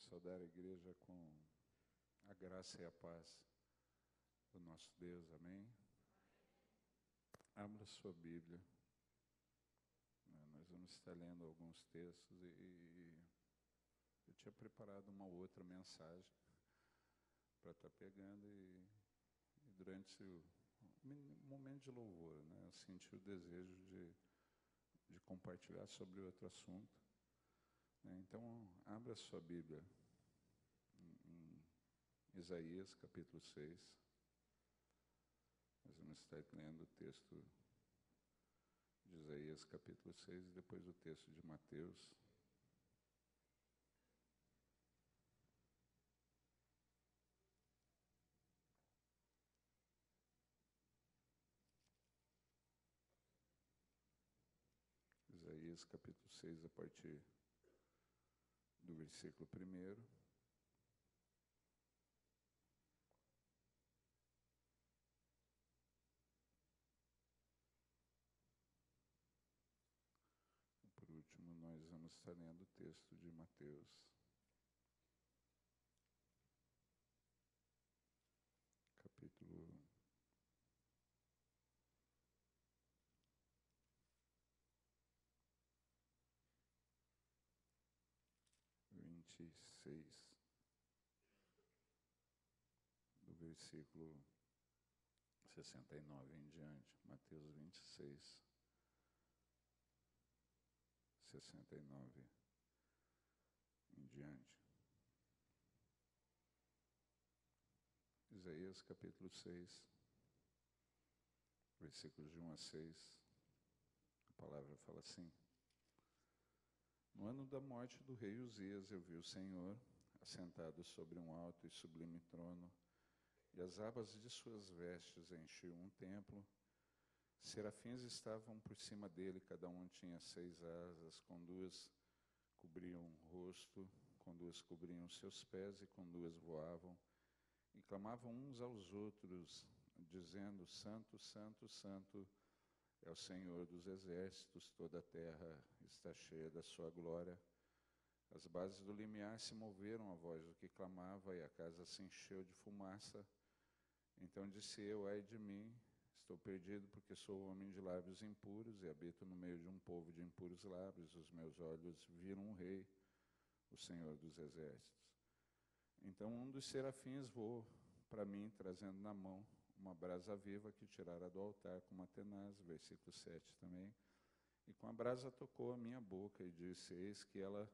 Saudar a igreja com a graça e a paz do nosso Deus, amém? Abra sua Bíblia. Nós vamos estar lendo alguns textos e eu tinha preparado uma outra mensagem para estar pegando e durante o momento de louvor, né, eu senti o desejo de compartilhar sobre outro assunto. Então, abra sua Bíblia em Isaías, capítulo 6. Nós vamos estar lendo o texto de Isaías, capítulo 6, e depois o texto de Mateus. Isaías, capítulo 6, a partir do versículo 1. Por último, nós vamos estar lendo o texto de Mateus, capítulo 26, do versículo 69 em diante. Mateus 26, 69 em diante. Isaías capítulo 6, versículos de 1 a 6, a palavra fala assim: No ano da morte do rei Uzias, eu vi o Senhor assentado sobre um alto e sublime trono, e as abas de suas vestes enchiam um templo. Serafins estavam por cima dele, cada um tinha 6 asas, com 2 cobriam o rosto, com 2 cobriam seus pés e com 2 voavam, e clamavam uns aos outros, dizendo: Santo, Santo, Santo é o Senhor dos exércitos, toda a terra está cheia da sua glória. As bases do limiar se moveram à voz do que clamava, e a casa se encheu de fumaça. Então disse eu: ai de mim, estou perdido, porque sou homem de lábios impuros e habito no meio de um povo de impuros lábios. Os meus olhos viram um rei, o Senhor dos exércitos. Então um dos serafins voou para mim, trazendo na mão uma brasa viva que tirara do altar com uma tenaz, versículo 7 também. E com a brasa tocou a minha boca e disse: eis que ela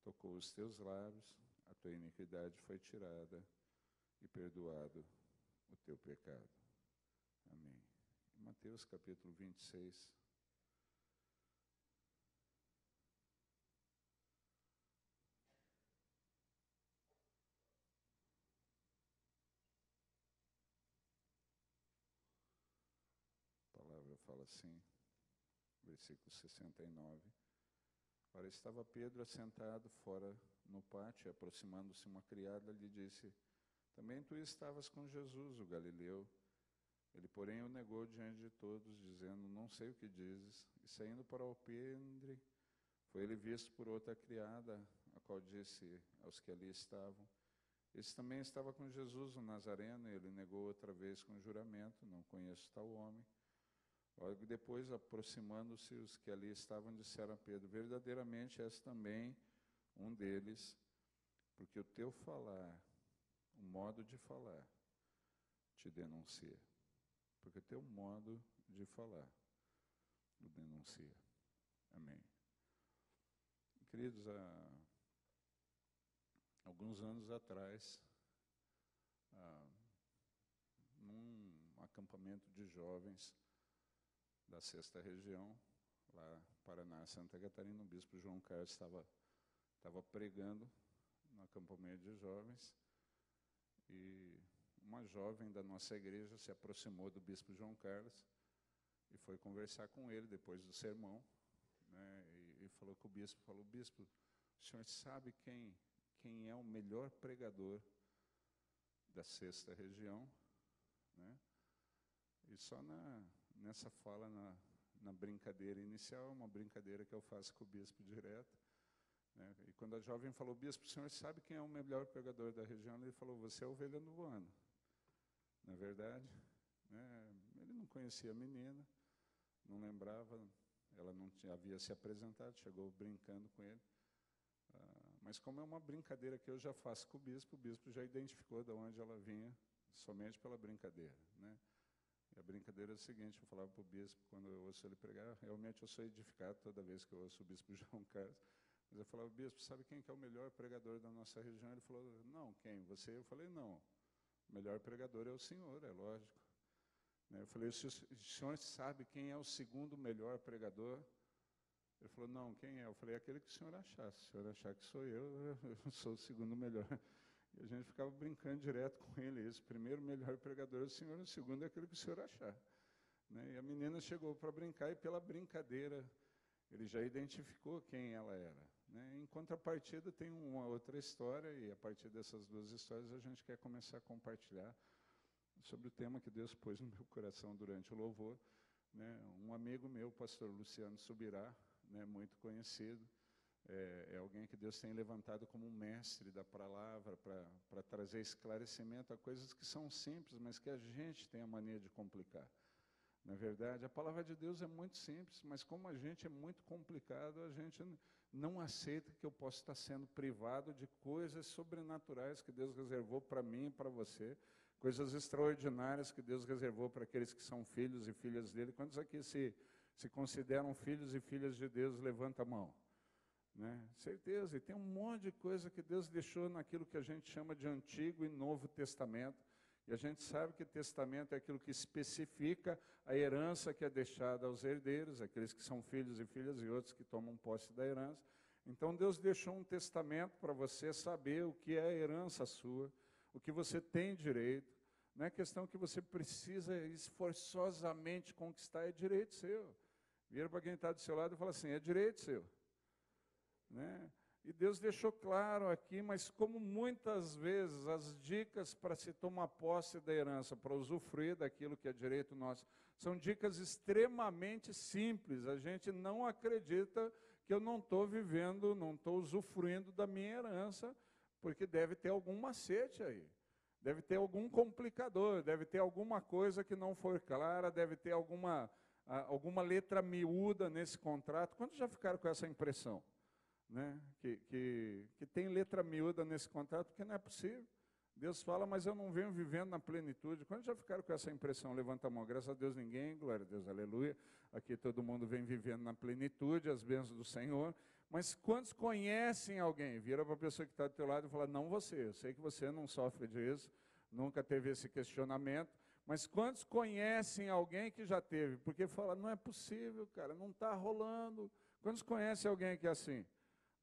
tocou os teus lábios, a tua iniquidade foi tirada e perdoado o teu pecado. Amém. Mateus capítulo 26. A palavra fala assim, versículo 69. Ora, estava Pedro assentado fora no pátio, e aproximando-se uma criada, lhe disse: também tu estavas com Jesus, o Galileu. Ele, porém, o negou diante de todos, dizendo: não sei o que dizes. E saindo para o alpendre, foi ele visto por outra criada, a qual disse aos que ali estavam: esse também estava com Jesus, o Nazareno. E ele negou outra vez com juramento: não conheço tal homem. Logo depois, aproximando-se, os que ali estavam disseram a Pedro: verdadeiramente és também um deles, porque o teu falar, o modo de falar, te denuncia. Porque o teu modo de falar o denuncia. Amém. Queridos, há alguns anos atrás, num acampamento de jovens da 6ª região, lá Paraná, Santa Catarina, o bispo João Carlos estava pregando no acampamento de jovens, e uma jovem da nossa igreja se aproximou do bispo João Carlos e foi conversar com ele depois do sermão, né, e falou com o bispo, bispo, o senhor sabe quem é o melhor pregador da 6ª região? Né? E só nessa fala, na brincadeira inicial, uma brincadeira que eu faço com o bispo direto, né? E quando a jovem falou, bispo, o senhor sabe quem é o melhor pregador da região? Ele falou, você é a ovelha do ano. Na verdade, né? Ele não conhecia a menina, não lembrava, ela não havia se apresentado, chegou brincando com ele. Mas como é uma brincadeira que eu já faço com o bispo já identificou de onde ela vinha, somente pela brincadeira, né? E a brincadeira é o seguinte, eu falava para o bispo, quando eu ouço ele pregar, realmente eu sou edificado toda vez que eu ouço o bispo João Carlos, mas eu falava, bispo, sabe quem que é o melhor pregador da nossa região? Ele falou, não, quem? Você? Eu falei, não, o melhor pregador é o senhor, é lógico. Né? Eu falei, o senhor sabe quem é o segundo melhor pregador? Ele falou, não, quem é? Eu falei, aquele que o senhor achar. Se o senhor achar que sou eu sou o segundo melhor. E a gente ficava brincando direto com ele. Esse primeiro melhor pregador é o senhor, o segundo é aquele que o senhor achar. Né? E a menina chegou para brincar e pela brincadeira ele já identificou quem ela era. Né? Em contrapartida tem uma outra história e a partir dessas duas histórias a gente quer começar a compartilhar sobre o tema que Deus pôs no meu coração durante o louvor. Né? Um amigo meu, o pastor Luciano Subirá, né, muito conhecido, é alguém que Deus tem levantado como um mestre da palavra para trazer esclarecimento a coisas que são simples, mas que a gente tem a mania de complicar. Na verdade, a palavra de Deus é muito simples, mas como a gente é muito complicado, a gente não aceita que eu possa estar sendo privado de coisas sobrenaturais que Deus reservou para mim e para você, coisas extraordinárias que Deus reservou para aqueles que são filhos e filhas dele. Quantos aqui se consideram filhos e filhas de Deus, levanta a mão. Né? Certeza, e tem um monte de coisa que Deus deixou naquilo que a gente chama de Antigo e Novo Testamento, e a gente sabe que testamento é aquilo que especifica a herança que é deixada aos herdeiros, aqueles que são filhos e filhas e outros que tomam posse da herança. Então Deus deixou um testamento para você saber o que é a herança sua, o que você tem direito. Não é questão que você precisa esforçosamente conquistar, é direito seu. Vira para quem está do seu lado e fala assim, é direito seu. Né? E Deus deixou claro aqui, mas como muitas vezes as dicas para se tomar posse da herança, para usufruir daquilo que é direito nosso, são dicas extremamente simples. A gente não acredita que eu não estou vivendo, não estou usufruindo da minha herança, porque deve ter algum macete aí. Deve ter algum complicador, deve ter alguma coisa que não for clara, deve ter alguma letra miúda nesse contrato. Quantos já ficaram com essa impressão? Né? Que tem letra miúda nesse contrato, porque não é possível. Deus fala, mas eu não venho vivendo na plenitude. Quando já ficaram com essa impressão? Levanta a mão. Graças a Deus ninguém, glória a Deus, aleluia. Aqui todo mundo vem vivendo na plenitude, as bênçãos do Senhor. Mas quantos conhecem alguém? Vira para a pessoa que está do teu lado e fala, não você, eu sei que você não sofre disso, nunca teve esse questionamento, mas quantos conhecem alguém que já teve? Porque fala, não é possível, cara, não está rolando. Quantos conhecem alguém que é assim?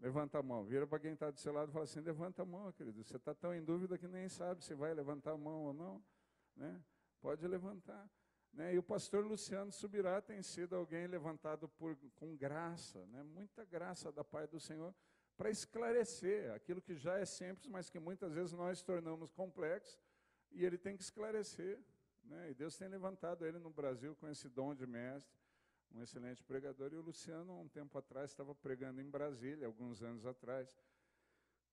Levanta a mão, vira para quem está do seu lado e fala assim, levanta a mão, querido, você está tão em dúvida que nem sabe se vai levantar a mão ou não, né? Pode levantar. Né? E o pastor Luciano Subirá tem sido alguém levantado com graça, né? Muita graça da parte do Senhor, para esclarecer aquilo que já é simples, mas que muitas vezes nós tornamos complexo, e ele tem que esclarecer. Né? E Deus tem levantado ele no Brasil com esse dom de mestre, um excelente pregador, e o Luciano, um tempo atrás, estava pregando em Brasília, alguns anos atrás,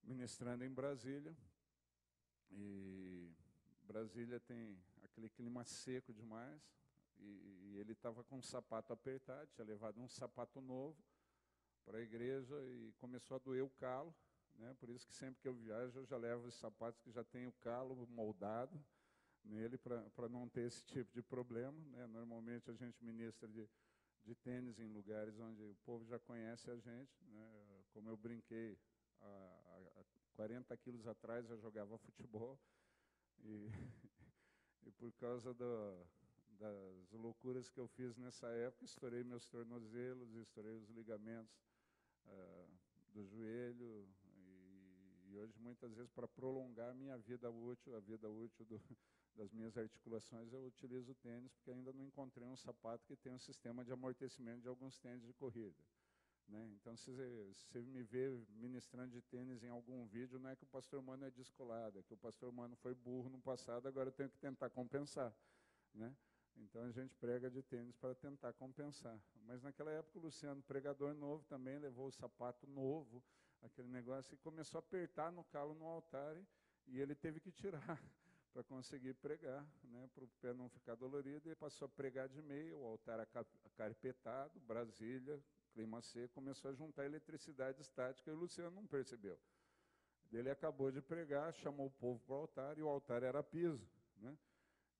ministrando em Brasília, e Brasília tem aquele clima seco demais, e ele estava com um sapato apertado, tinha levado um sapato novo para a igreja, e começou a doer o calo, né? Por isso que sempre que eu viajo, eu já levo os sapatos que já tem o calo moldado nele, para não ter esse tipo de problema. Né? Normalmente a gente ministra de tênis em lugares onde o povo já conhece a gente, né? Como eu brinquei, há 40 quilos atrás eu jogava futebol, e, e por causa das loucuras que eu fiz nessa época, estourei meus tornozelos, estourei os ligamentos do joelho, e hoje muitas vezes para prolongar a minha vida útil, das minhas articulações, eu utilizo tênis, porque ainda não encontrei um sapato que tenha um sistema de amortecimento de alguns tênis de corrida. Né? Então, se você me vê ministrando de tênis em algum vídeo, não é que o pastor Mano é descolado, é que o pastor Mano foi burro no passado, agora eu tenho que tentar compensar. Né? Então, a gente prega de tênis para tentar compensar. Mas naquela época, o Luciano, pregador novo, também levou o sapato novo, aquele negócio, e começou a apertar no calo no altar, e ele teve que tirar para conseguir pregar, né, para o pé não ficar dolorido. Ele passou a pregar de meio, o altar acarpetado, Brasília, clima seco, começou a juntar eletricidade estática, e o Luciano não percebeu. Ele acabou de pregar, chamou o povo para o altar, e o altar era piso, né?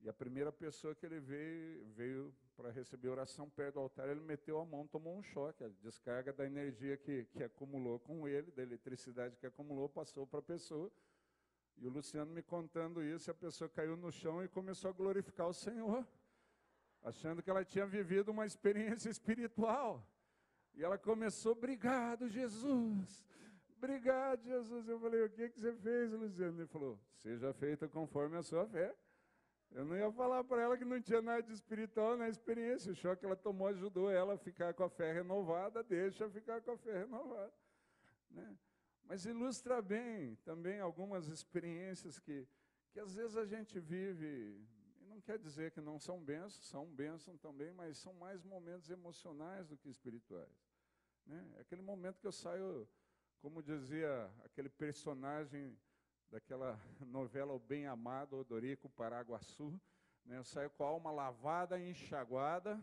E a primeira pessoa que ele veio para receber oração perto do altar, ele meteu a mão, tomou um choque. A descarga da energia que acumulou com ele, da eletricidade que acumulou, passou para a pessoa. E o Luciano me contando isso, a pessoa caiu no chão e começou a glorificar o Senhor, achando que ela tinha vivido uma experiência espiritual. E ela começou, obrigado, Jesus. Obrigado, Jesus. Eu falei, o que você fez, Luciano? Ele falou, seja feita conforme a sua fé. Eu não ia falar para ela que não tinha nada de espiritual na experiência. O choque que ela tomou ajudou ela a ficar com a fé renovada, deixa ficar com a fé renovada, né? Mas ilustra bem também algumas experiências que às vezes a gente vive, e não quer dizer que não são bênçãos também, mas são mais momentos emocionais do que espirituais, né? É aquele momento que eu saio, como dizia aquele personagem daquela novela O Bem Amado, Odorico Paraguaçu, né? Eu saio com a alma lavada e enxaguada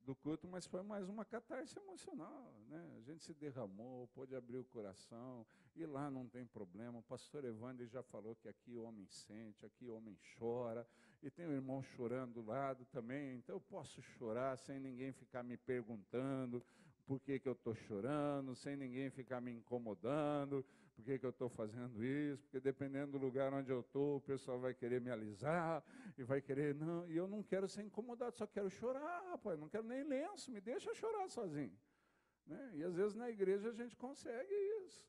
do culto, mas foi mais uma catarse emocional, né? A gente se derramou, pôde abrir o coração, e lá não tem problema. O pastor Evandro já falou que aqui o homem sente, aqui o homem chora, e tem um irmão chorando do lado também, então eu posso chorar sem ninguém ficar me perguntando por que eu estou chorando, sem ninguém ficar me incomodando, por que eu estou fazendo isso, porque dependendo do lugar onde eu estou, o pessoal vai querer me alisar, e vai querer, não, e eu não quero ser incomodado, só quero chorar, rapaz, não quero nem lenço, me deixa chorar sozinho, né? E às vezes na igreja a gente consegue isso,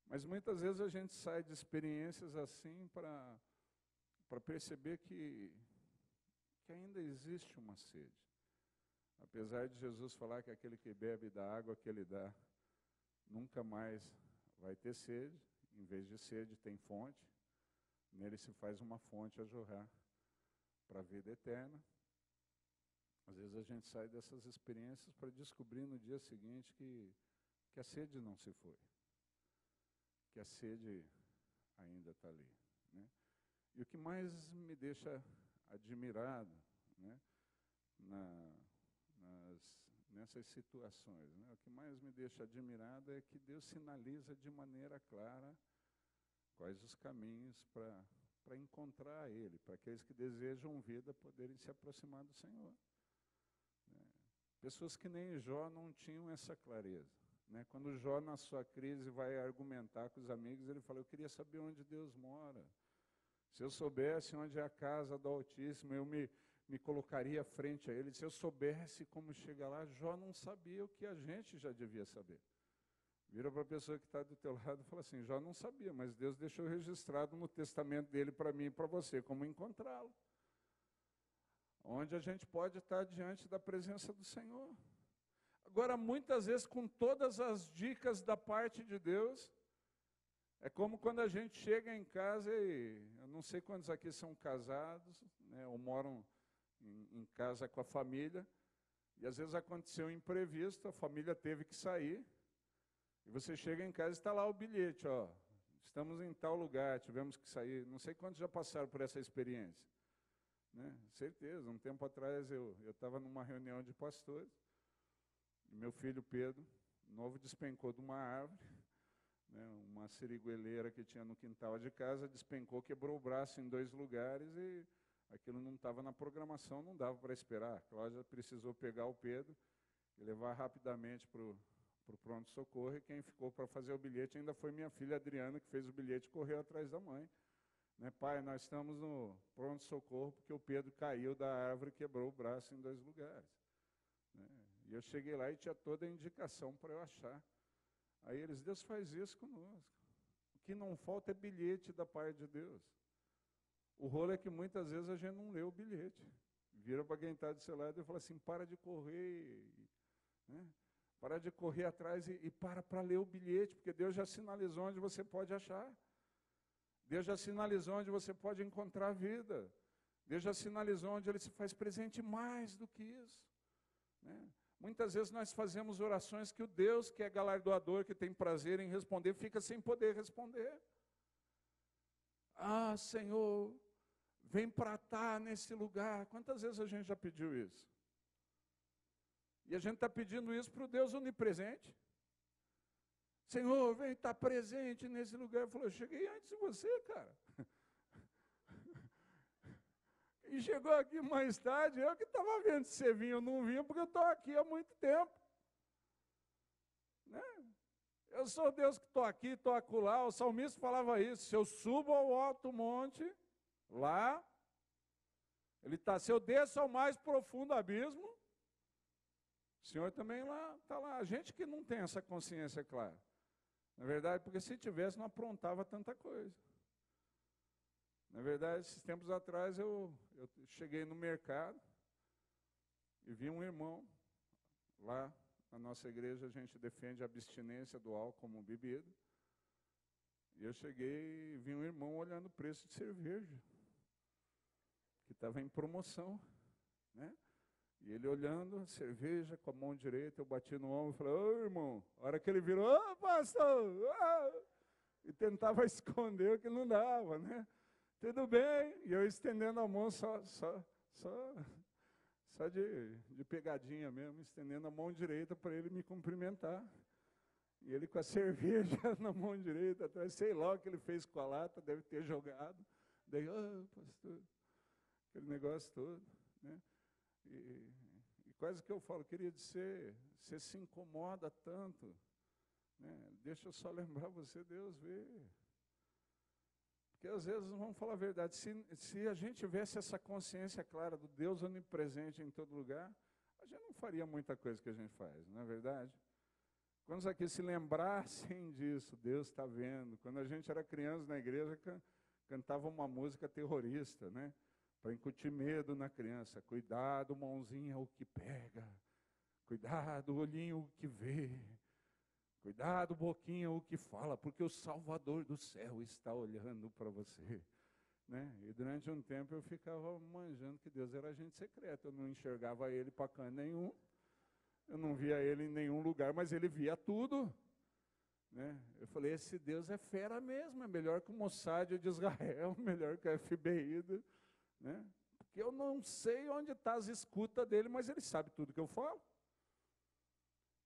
mas muitas vezes a gente sai de experiências assim para perceber que ainda existe uma sede. Apesar de Jesus falar que aquele que bebe da água que ele dá, nunca mais vai ter sede, em vez de sede tem fonte, nele se faz uma fonte a jorrar para a vida eterna. Às vezes a gente sai dessas experiências para descobrir no dia seguinte que a sede não se foi, que a sede ainda está ali, né? E o que mais me deixa admirado, né, nessas situações, né? O que mais me deixa admirado é que Deus sinaliza de maneira clara quais os caminhos para encontrar Ele, para aqueles que desejam vida poderem se aproximar do Senhor, né? Pessoas que nem Jó não tinham essa clareza, né? Quando Jó, na sua crise, vai argumentar com os amigos, ele fala, eu queria saber onde Deus mora. Se eu soubesse onde é a casa do Altíssimo, eu me colocaria frente a ele. Se eu soubesse como chegar lá, Jó não sabia o que a gente já devia saber. Vira para a pessoa que está do teu lado e fala assim, Jó não sabia, mas Deus deixou registrado no testamento dele para mim e para você, como encontrá-lo. Onde a gente pode estar diante da presença do Senhor. Agora, muitas vezes, com todas as dicas da parte de Deus, é como quando a gente chega em casa e, eu não sei quantos aqui são casados, né, ou moram em casa com a família, e às vezes aconteceu um imprevisto, a família teve que sair, e você chega em casa e está lá o bilhete, ó, estamos em tal lugar, tivemos que sair, não sei quantos já passaram por essa experiência, né? Certeza, um tempo atrás eu estava numa reunião de pastores, e meu filho Pedro, novo, despencou de uma árvore, né, uma sirigueleira que tinha no quintal de casa, despencou, quebrou o braço em 2 lugares e aquilo não estava na programação, não dava para esperar. A Cláudia precisou pegar o Pedro e levar rapidamente para o pronto-socorro, e quem ficou para fazer o bilhete ainda foi minha filha Adriana, que fez o bilhete e correu atrás da mãe. Né, pai, nós estamos no pronto-socorro porque o Pedro caiu da árvore e quebrou o braço em 2 lugares. Né, e eu cheguei lá e tinha toda a indicação para eu achar. Aí eles, Deus faz isso conosco. O que não falta é bilhete da parte de Deus. O rolo é que muitas vezes a gente não lê o bilhete. Vira para quem está do seu lado e fala assim, para de correr, né? Para de correr atrás e para ler o bilhete, porque Deus já sinalizou onde você pode achar. Deus já sinalizou onde você pode encontrar a vida. Deus já sinalizou onde Ele se faz presente mais do que isso, né? Muitas vezes nós fazemos orações que o Deus que é galardoador, que tem prazer em responder, fica sem poder responder. Ah, Senhor, vem para estar nesse lugar. Quantas vezes a gente já pediu isso? E a gente está pedindo isso para o Deus onipresente. Senhor, vem estar presente nesse lugar. Ele falou, eu cheguei antes de você, cara. E chegou aqui mais tarde, eu que estava vendo se você vinha ou não vinha, porque eu estou aqui há muito tempo. Né? Eu sou Deus que estou aqui, estou acolá. O salmista falava isso, se eu subo ao alto monte, lá, ele está, se eu desço ao mais profundo abismo, o Senhor também lá, está lá. A gente que não tem essa consciência clara. Na verdade, porque se tivesse, não aprontava tanta coisa. Na verdade, esses tempos atrás, eu cheguei no mercado e vi um irmão lá. Na nossa igreja, a gente defende a abstinência do álcool como bebida. E eu cheguei e vi um irmão olhando o preço de cerveja, que estava em promoção, né? E ele olhando a cerveja com a mão direita, eu bati no ombro e falei, ô irmão, a hora que ele virou, ô pastor, e tentava esconder que não dava, né? Tudo bem, e eu estendendo a mão só de pegadinha mesmo, estendendo a mão direita para ele me cumprimentar. E ele com a cerveja na mão direita, atrás, sei lá o que ele fez com a lata, deve ter jogado. Daí, pastor, aquele negócio todo, né? E quase que eu falo, querido, você se incomoda tanto, né? Deixa eu só lembrar você, Deus vê. Porque às vezes, vamos falar a verdade, se a gente tivesse essa consciência clara do Deus onipresente em todo lugar, a gente não faria muita coisa que a gente faz, não é verdade? Quantos aqui se lembrassem disso, Deus está vendo. Quando a gente era criança na igreja, cantava uma música terrorista, né? Para incutir medo na criança. Cuidado, mãozinha, o que pega. Cuidado, olhinho, o que vê. Cuidado, boquinha, o que fala, porque o Salvador do céu está olhando para você. Né? E durante um tempo eu ficava manjando que Deus era agente secreto. Eu não enxergava ele para canto nenhum. Eu não via ele em nenhum lugar, mas ele via tudo. Né? Eu falei, esse Deus é fera mesmo, é melhor que o Mossad de Israel, melhor que o FBI. Né? Porque eu não sei onde está as escutas dele, mas ele sabe tudo que eu falo.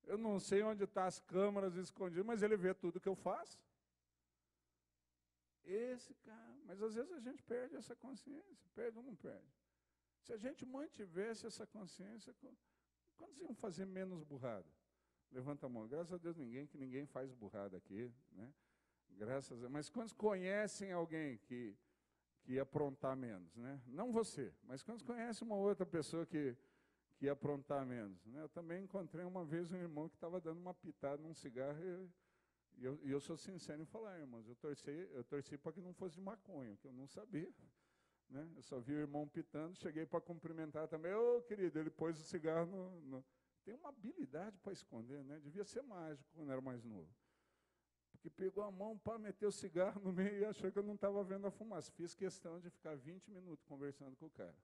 Eu não sei onde estão as câmeras escondidas, mas ele vê tudo que eu faço. Esse cara, mas às vezes a gente perde essa consciência, perde ou não perde? Se a gente mantivesse essa consciência, quantos iam fazer menos burrada? Levanta a mão. Graças a Deus ninguém faz burrada aqui, né? Graças a Deus. Mas quantos conhecem alguém que ia aprontar menos, né? Não você, mas quantos conhecem uma outra pessoa que ia aprontar menos, né? Eu também encontrei uma vez um irmão que estava dando uma pitada num cigarro e eu sou sincero em falar, irmãos, eu torci para que não fosse de maconha, que eu não sabia. Né? Eu só vi o irmão pitando, cheguei para cumprimentar também. Ô, querido, ele pôs o cigarro no... Tem uma habilidade para esconder, né? Devia ser mágico quando era mais novo. Porque pegou a mão para meter o cigarro no meio e achou que eu não estava vendo a fumaça. Fiz questão de ficar 20 minutos conversando com o cara.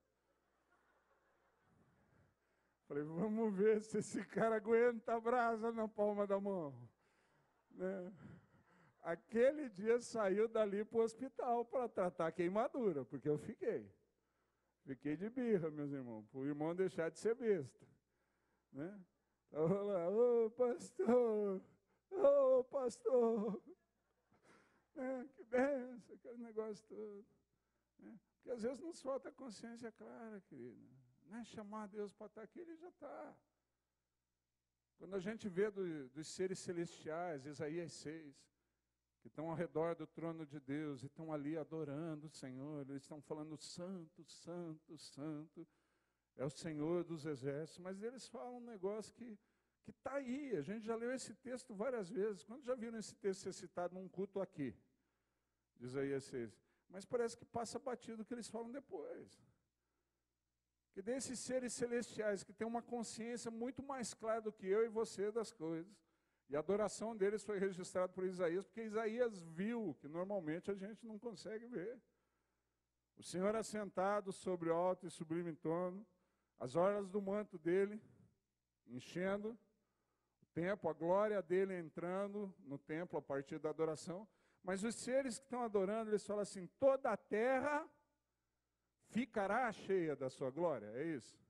Falei, vamos ver se esse cara aguenta a brasa na palma da mão. Né? Aquele dia saiu dali para o hospital para tratar a queimadura, porque eu fiquei. Fiquei de birra, meus irmãos, para o irmão deixar de ser besta. Né? Estava lá, ô pastor, né? Que benção, aquele negócio todo. Né? Porque às vezes nos falta consciência clara, querida. Não é chamar Deus para estar aqui, ele já está. Quando a gente vê dos seres celestiais, Isaías 6, que estão ao redor do trono de Deus e estão ali adorando o Senhor, eles estão falando santo, santo, santo, é o Senhor dos exércitos, mas eles falam um negócio que está aí, a gente já leu esse texto várias vezes. Quando já viram esse texto ser citado num culto aqui, de Isaías 6, mas parece que passa batido o que eles falam depois. Que desses seres celestiais que têm uma consciência muito mais clara do que eu e você das coisas, e a adoração deles foi registrada por Isaías, porque Isaías viu, que normalmente a gente não consegue ver. O Senhor assentado sobre o alto e sublime trono, as orlas do manto dele, enchendo o templo, a glória dele entrando no templo a partir da adoração. Mas os seres que estão adorando, eles falam assim, toda a terra ficará cheia da sua glória, é isso?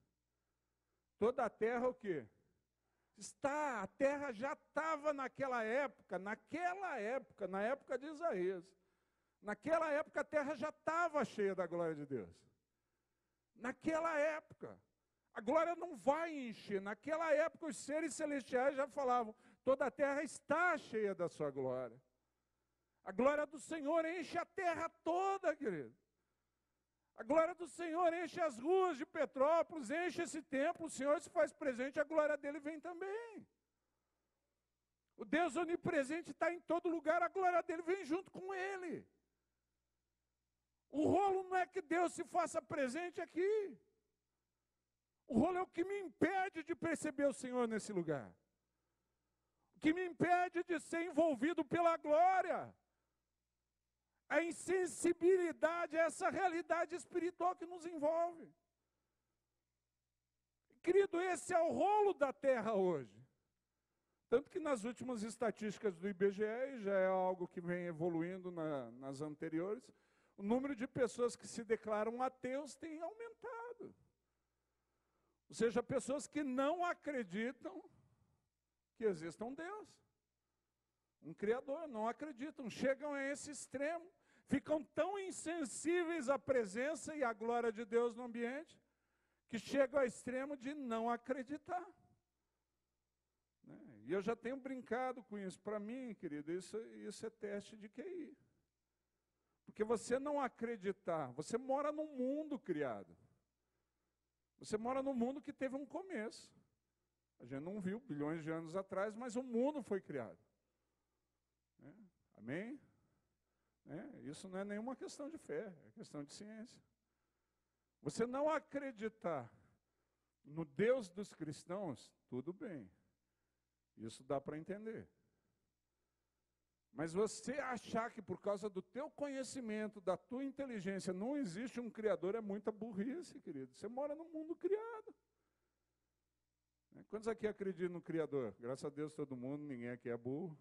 Toda a terra o quê? A terra já estava naquela época, na época de Isaías. Naquela época a terra já estava cheia da glória de Deus. Naquela época. A glória não vai encher. Naquela época os seres celestiais já falavam, toda a terra está cheia da sua glória. A glória do Senhor enche a terra toda, querido. A glória do Senhor enche as ruas de Petrópolis, enche esse templo, o Senhor se faz presente, a glória dele vem também. O Deus onipresente está em todo lugar, a glória dele vem junto com ele. O rolo não é que Deus se faça presente aqui. O rolo é o que me impede de perceber o Senhor nesse lugar. O que me impede de ser envolvido pela glória. A insensibilidade a essa realidade espiritual que nos envolve. Querido, esse é o rolo da terra hoje. Tanto que nas últimas estatísticas do IBGE, já é algo que vem evoluindo nas anteriores, o número de pessoas que se declaram ateus tem aumentado. Ou seja, pessoas que não acreditam que exista um Deus, um Criador, não acreditam, chegam a esse extremo, ficam tão insensíveis à presença e à glória de Deus no ambiente, que chegam ao extremo de não acreditar. E eu já tenho brincado com isso. Para mim, querido, isso é teste de QI. Porque você não acreditar, você mora num mundo criado. Você mora num mundo que teve um começo. A gente não viu bilhões de anos atrás, mas o mundo foi criado. Amém? Isso não é nenhuma questão de fé, é questão de ciência. Você não acreditar no Deus dos cristãos, tudo bem. Isso dá para entender. Mas você achar que por causa do teu conhecimento, da tua inteligência, não existe um Criador, é muita burrice, querido. Você mora num mundo criado. Quantos aqui acreditam no Criador? Graças a Deus todo mundo, ninguém aqui é burro.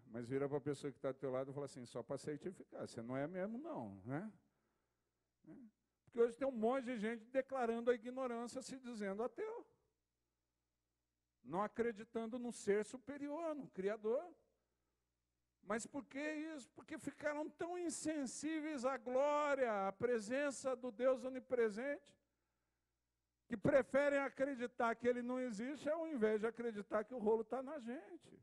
Mas vira para a pessoa que está do teu lado e fala assim, só para certificar, você não é mesmo não. Porque hoje tem um monte de gente declarando a ignorância, se dizendo ateu. Não acreditando no ser superior, no Criador. Mas por que isso? Porque ficaram tão insensíveis à glória, à presença do Deus onipresente, que preferem acreditar que Ele não existe, ao invés de acreditar que o rolo está na gente.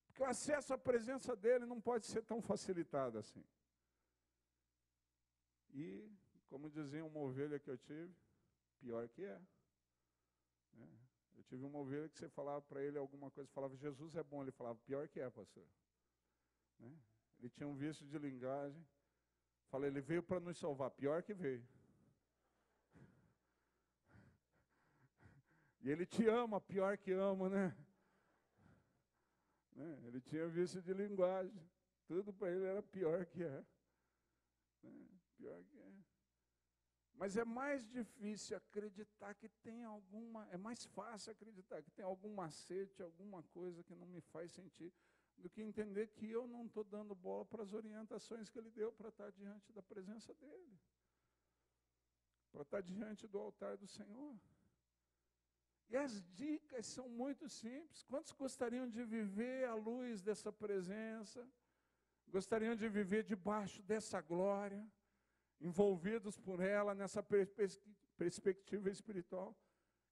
Porque o acesso à presença dEle não pode ser tão facilitado assim. E, como dizia uma ovelha que eu tive, pior que é. Eu tive uma ovelha que você falava para ele alguma coisa, falava, Jesus é bom, ele falava, pior que é, pastor. Ele tinha um vício de linguagem, falei, ele veio para nos salvar, pior que veio. E ele te ama, pior que ama, né? Ele tinha vício de linguagem, tudo para ele era pior que é. Pior que é. Mas é mais difícil acreditar que tem é mais fácil acreditar que tem algum macete, alguma coisa que não me faz sentir, do que entender que eu não estou dando bola para as orientações que Ele deu para estar diante da presença dEle. Para estar diante do altar do Senhor. E as dicas são muito simples. Quantos gostariam de viver à luz dessa presença? Gostariam de viver debaixo dessa glória? Envolvidos por ela nessa perspectiva espiritual.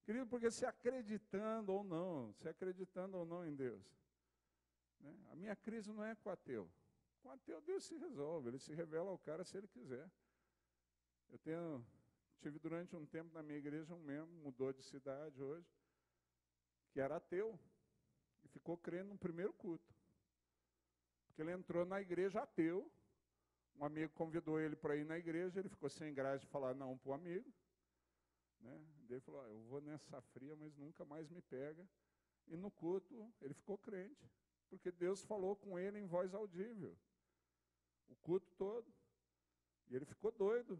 Querido, porque se acreditando ou não em Deus. A minha crise não é com o ateu. Com o ateu Deus se resolve, Ele se revela ao cara se Ele quiser. Eu tive durante um tempo na minha igreja um membro, mudou de cidade hoje, que era ateu, e ficou crendo no primeiro culto. Porque ele entrou na igreja ateu, um amigo convidou ele para ir na igreja, ele ficou sem graça de falar não para o amigo. Daí ele falou, eu vou nessa fria, mas nunca mais me pega. E no culto, ele ficou crente, porque Deus falou com ele em voz audível, o culto todo. E ele ficou doido.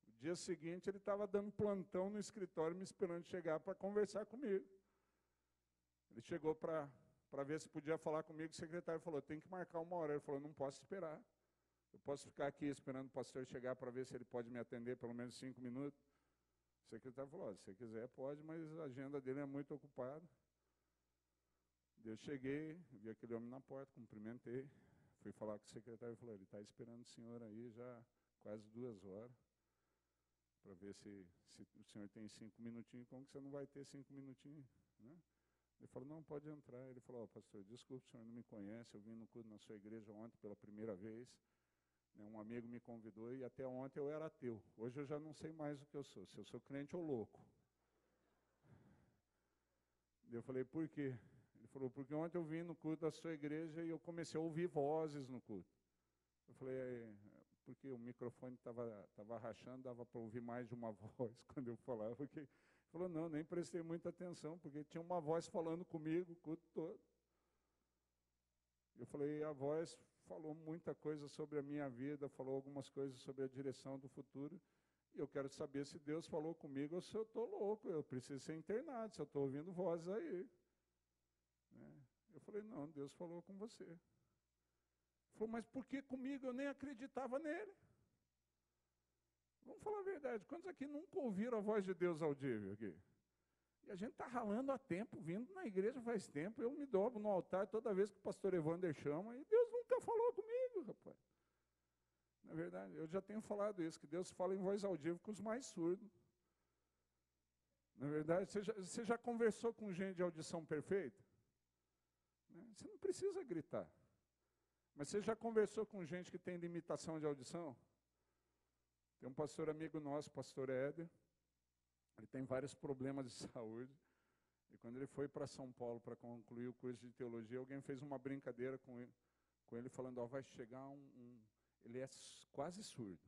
O dia seguinte, ele estava dando plantão no escritório, me esperando chegar para conversar comigo. Ele chegou para ver se podia falar comigo, o secretário falou, tem que marcar 1 hora. Ele falou, não posso esperar. Eu posso ficar aqui esperando o pastor chegar para ver se ele pode me atender pelo menos 5 minutos. O secretário falou, se você quiser pode, mas a agenda dele é muito ocupada. Eu cheguei, vi aquele homem na porta, cumprimentei, fui falar com o secretário e falou, ele está esperando o senhor aí já quase 2 horas, para ver se o senhor tem 5 minutinhos, como que você não vai ter 5 minutinhos, né? Ele falou, não, pode entrar. Ele falou, pastor, desculpe, o senhor não me conhece, eu vim no culto na sua igreja ontem pela primeira vez, né, um amigo me convidou e até ontem eu era ateu. Hoje eu já não sei mais o que eu sou, se eu sou crente ou louco. Eu falei, por quê? Ele falou, porque ontem eu vim no culto da sua igreja e eu comecei a ouvir vozes no culto. Eu falei, porque o microfone estava rachando, dava para ouvir mais de uma voz quando eu falava. Porque... Ele falou, não, nem prestei muita atenção, porque tinha uma voz falando comigo o culto todo. Eu falei, a voz falou muita coisa sobre a minha vida, falou algumas coisas sobre a direção do futuro, e eu quero saber se Deus falou comigo ou se eu estou louco, eu preciso ser internado, se eu estou ouvindo vozes aí. Né? Eu falei, não, Deus falou com você. Ele falou, mas por que comigo? Eu nem acreditava nele. Vamos falar a verdade, quantos aqui nunca ouviram a voz de Deus audível aqui? E a gente está ralando há tempo, vindo na igreja faz tempo, eu me dobro no altar toda vez que o pastor Evander chama, e Deus nunca falou comigo, rapaz. Na verdade, eu já tenho falado isso, que Deus fala em voz audível com os mais surdos. Na verdade, você já conversou com gente de audição perfeita? Né? Você não precisa gritar. Mas você já conversou com gente que tem limitação de audição? Tem um pastor amigo nosso, pastor Éder, ele tem vários problemas de saúde, e quando ele foi para São Paulo para concluir o curso de teologia, alguém fez uma brincadeira com ele falando, ó, vai chegar ele é quase surdo.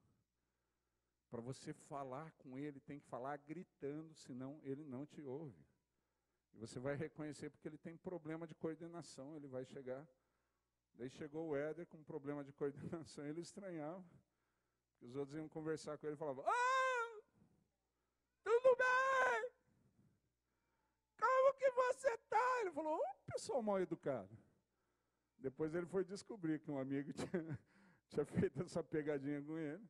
Para você falar com ele, tem que falar gritando, senão ele não te ouve. E você vai reconhecer porque ele tem problema de coordenação, ele vai chegar. Daí chegou o Éder com problema de coordenação, ele estranhava. Os outros iam conversar com ele e falavam, tudo bem? Como que você está? Ele falou, pessoal mal educado. Depois ele foi descobrir que um amigo tinha feito essa pegadinha com ele.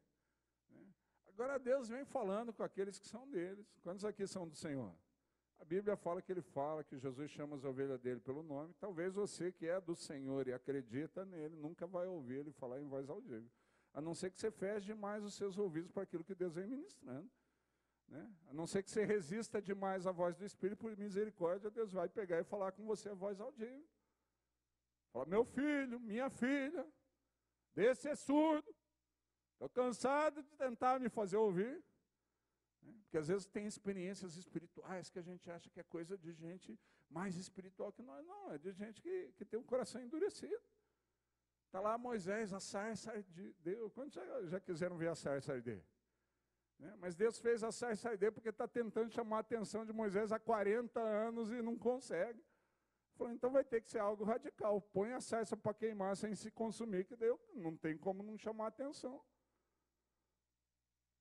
Né? Agora Deus vem falando com aqueles que são deles. Quantos aqui são do Senhor? A Bíblia fala que Jesus chama as ovelhas dele pelo nome. Talvez você que é do Senhor e acredita nele, nunca vai ouvir ele falar em voz audível. A não ser que você feche demais os seus ouvidos para aquilo que Deus vem ministrando. Né? A não ser que você resista demais à voz do Espírito, por misericórdia, Deus vai pegar e falar com você a voz audível. Fala, meu filho, minha filha, desse é surdo. Estou cansado de tentar me fazer ouvir. Né? Porque às vezes tem experiências espirituais que a gente acha que é coisa de gente mais espiritual que nós. Não, é de gente que tem um coração endurecido. Está lá Moisés, a sarça ardeu. Quantos já quiseram ver a sarça arder? Né? Mas Deus fez a sarça arder porque está tentando chamar a atenção de Moisés há 40 anos e não consegue. Falou, então vai ter que ser algo radical. Põe a sarça para queimar sem se consumir, que daí não tem como não chamar a atenção.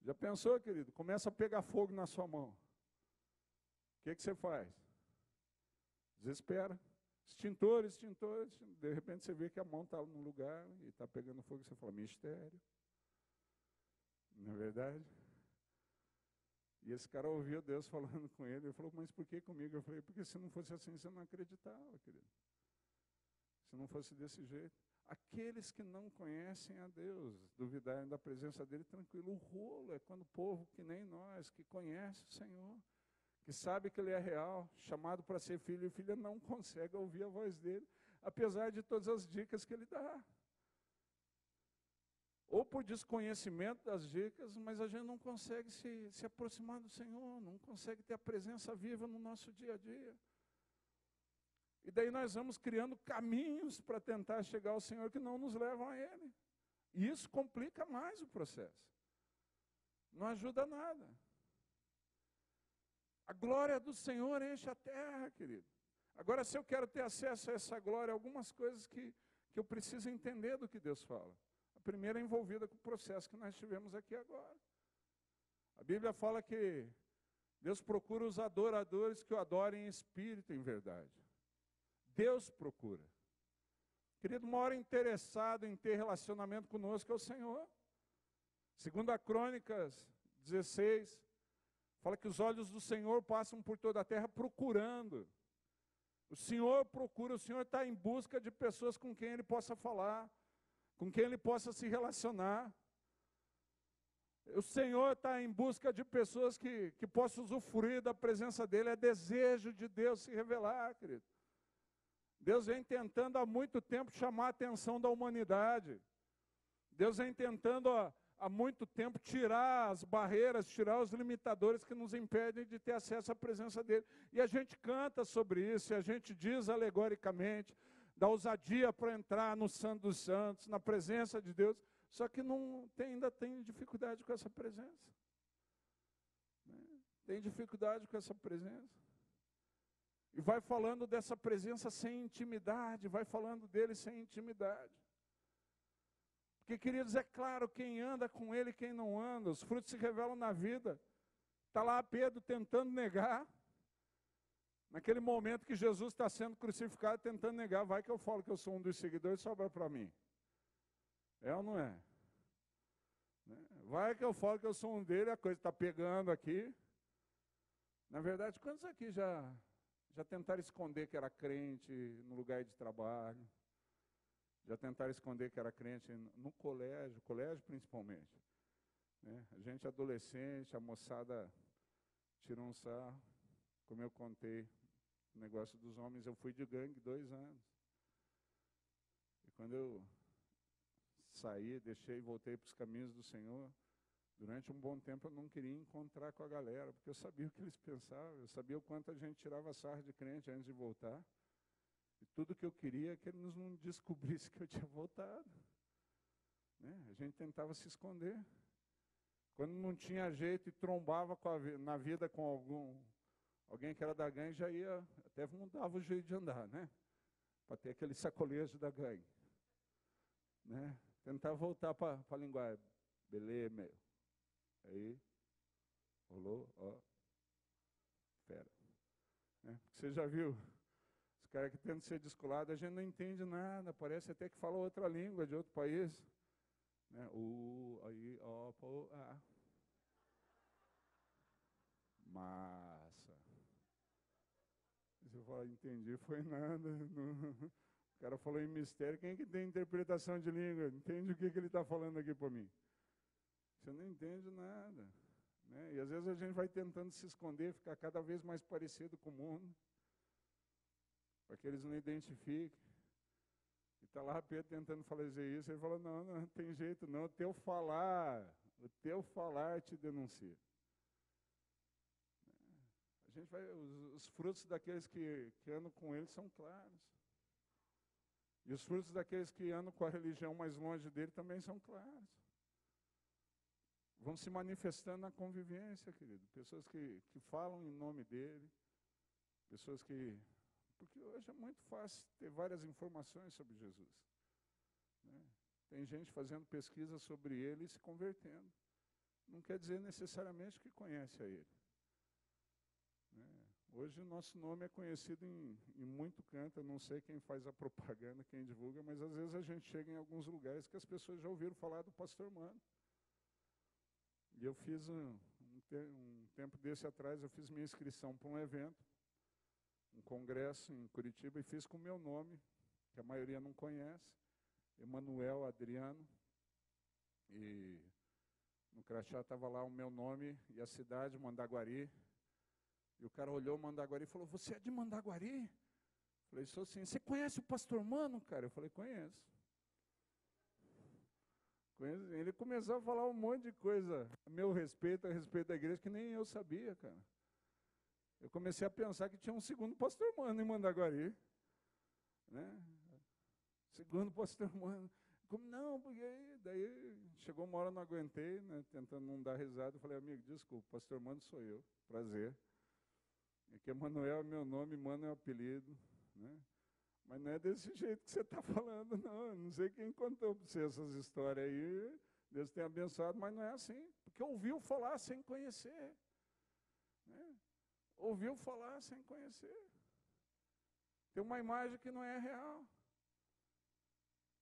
Já pensou, querido? Começa a pegar fogo na sua mão. O que você faz? Desespera. Extintor. De repente você vê que a mão está no lugar e está pegando fogo e você fala, mistério. Não é verdade? E esse cara ouviu Deus falando com ele. Ele falou, mas por que comigo? Eu falei, porque se não fosse assim, você não acreditava, querido. Se não fosse desse jeito. Aqueles que não conhecem a Deus, duvidarem da presença dele, tranquilo. O rolo é quando o povo que nem nós, que conhece o Senhor, que sabe que ele é real, chamado para ser filho e filha, não consegue ouvir a voz dele, apesar de todas as dicas que ele dá. Ou por desconhecimento das dicas, mas a gente não consegue se aproximar do Senhor, não consegue ter a presença viva no nosso dia a dia. E daí nós vamos criando caminhos para tentar chegar ao Senhor que não nos levam a Ele. E isso complica mais o processo. Não ajuda nada. A glória do Senhor enche a terra, querido. Agora, se eu quero ter acesso a essa glória, algumas coisas que eu preciso entender do que Deus fala. A primeira é envolvida com o processo que nós tivemos aqui agora. A Bíblia fala que Deus procura os adoradores que o adorem em espírito e em verdade. Deus procura. Querido, o maior interessado em ter relacionamento conosco é o Senhor. Segundo a Crônicas 16, fala que os olhos do Senhor passam por toda a terra procurando. O Senhor procura, o Senhor está em busca de pessoas com quem Ele possa falar, com quem Ele possa se relacionar. O Senhor está em busca de pessoas que possam usufruir da presença dEle. É desejo de Deus se revelar, querido. Deus vem tentando há muito tempo chamar a atenção da humanidade. Deus vem tentando há muito tempo tirar as barreiras, tirar os limitadores que nos impedem de ter acesso à presença dEle. E a gente canta sobre isso, e a gente diz alegoricamente, da ousadia para entrar no Santo dos Santos, na presença de Deus, só que ainda tem dificuldade com essa presença. Tem dificuldade com essa presença. E vai falando dessa presença sem intimidade, vai falando dele sem intimidade. Porque, queridos, é claro, quem anda com ele e quem não anda, os frutos se revelam na vida. Está lá Pedro tentando negar. Naquele momento que Jesus está sendo crucificado, tentando negar, vai que eu falo que eu sou um dos seguidores, sobra para mim. É ou não é? Vai que eu falo que eu sou um dele, a coisa está pegando aqui. Na verdade, quantos aqui já tentaram esconder que era crente no lugar de trabalho? Já tentaram esconder que era crente no colégio principalmente. A gente adolescente, a moçada tirou um sarro. Como eu contei o negócio dos homens, eu fui de gangue 2 anos. E quando eu saí, deixei e voltei para os caminhos do Senhor, durante um bom tempo eu não queria encontrar com a galera, porque eu sabia o que eles pensavam, eu sabia o quanto a gente tirava sarro de crente antes de voltar. E tudo que eu queria é que eles não descobrissem que eu tinha voltado. A gente tentava se esconder. Quando não tinha jeito e trombava na vida com alguém que era da gangue, já ia, até mudava o jeito de andar, para ter aquele sacolejo da gangue. Tentar voltar para a linguagem. Beleza, meu. Aí, rolou, ó. Fera. Você já viu? Os caras que tentam ser descolados, a gente não entende nada, parece até que fala outra língua de outro país. Aí, ó, pô, massa. Você fala, entendi, foi nada. O cara falou em mistério, quem é que tem interpretação de língua? Entende o que ele está falando aqui para mim? Você não entende nada. E às vezes a gente vai tentando se esconder, ficar cada vez mais parecido com o mundo, para que eles não identifiquem. E está lá Pedro tentando fazer isso, ele fala, não tem jeito não, o teu falar te denuncia. A gente vai, os frutos daqueles que andam com ele são claros. E os frutos daqueles que andam com a religião mais longe dele também são claros. Vão se manifestando na convivência, querido. Pessoas que falam em nome dele. Pessoas que... Porque hoje é muito fácil ter várias informações sobre Jesus. Tem gente fazendo pesquisa sobre ele e se convertendo. Não quer dizer necessariamente que conhece a ele. Hoje o nosso nome é conhecido em muito canto, eu não sei quem faz a propaganda, quem divulga, mas às vezes a gente chega em alguns lugares que as pessoas já ouviram falar do pastor Mano. E eu fiz um tempo desse atrás, eu fiz minha inscrição para um evento, um congresso em Curitiba, e fiz com o meu nome, que a maioria não conhece, Emanuel Adriano, e no crachá estava lá o meu nome e a cidade, Mandaguari. E o cara olhou Mandaguari e falou, você é de Mandaguari? Eu falei, sou sim. Você conhece o pastor Mano, cara? Eu falei, conheço. Ele começou a falar um monte de coisa a meu respeito, a respeito da igreja, que nem eu sabia, cara. Eu comecei a pensar que tinha um segundo pastor Mano em Mandaguari. Segundo pastor Mano. Como não? Porque daí chegou uma hora, eu não aguentei, tentando não dar risada. Eu falei, amigo, desculpa, pastor Mano sou eu, prazer. É que Emanuel é meu nome, Mano é o apelido. Mas não é desse jeito que você está falando, não. Eu não sei quem contou para você essas histórias aí. Deus tem abençoado, mas não é assim. Porque ouviu falar sem conhecer. Né? Ouviu falar sem conhecer. Tem uma imagem que não é real.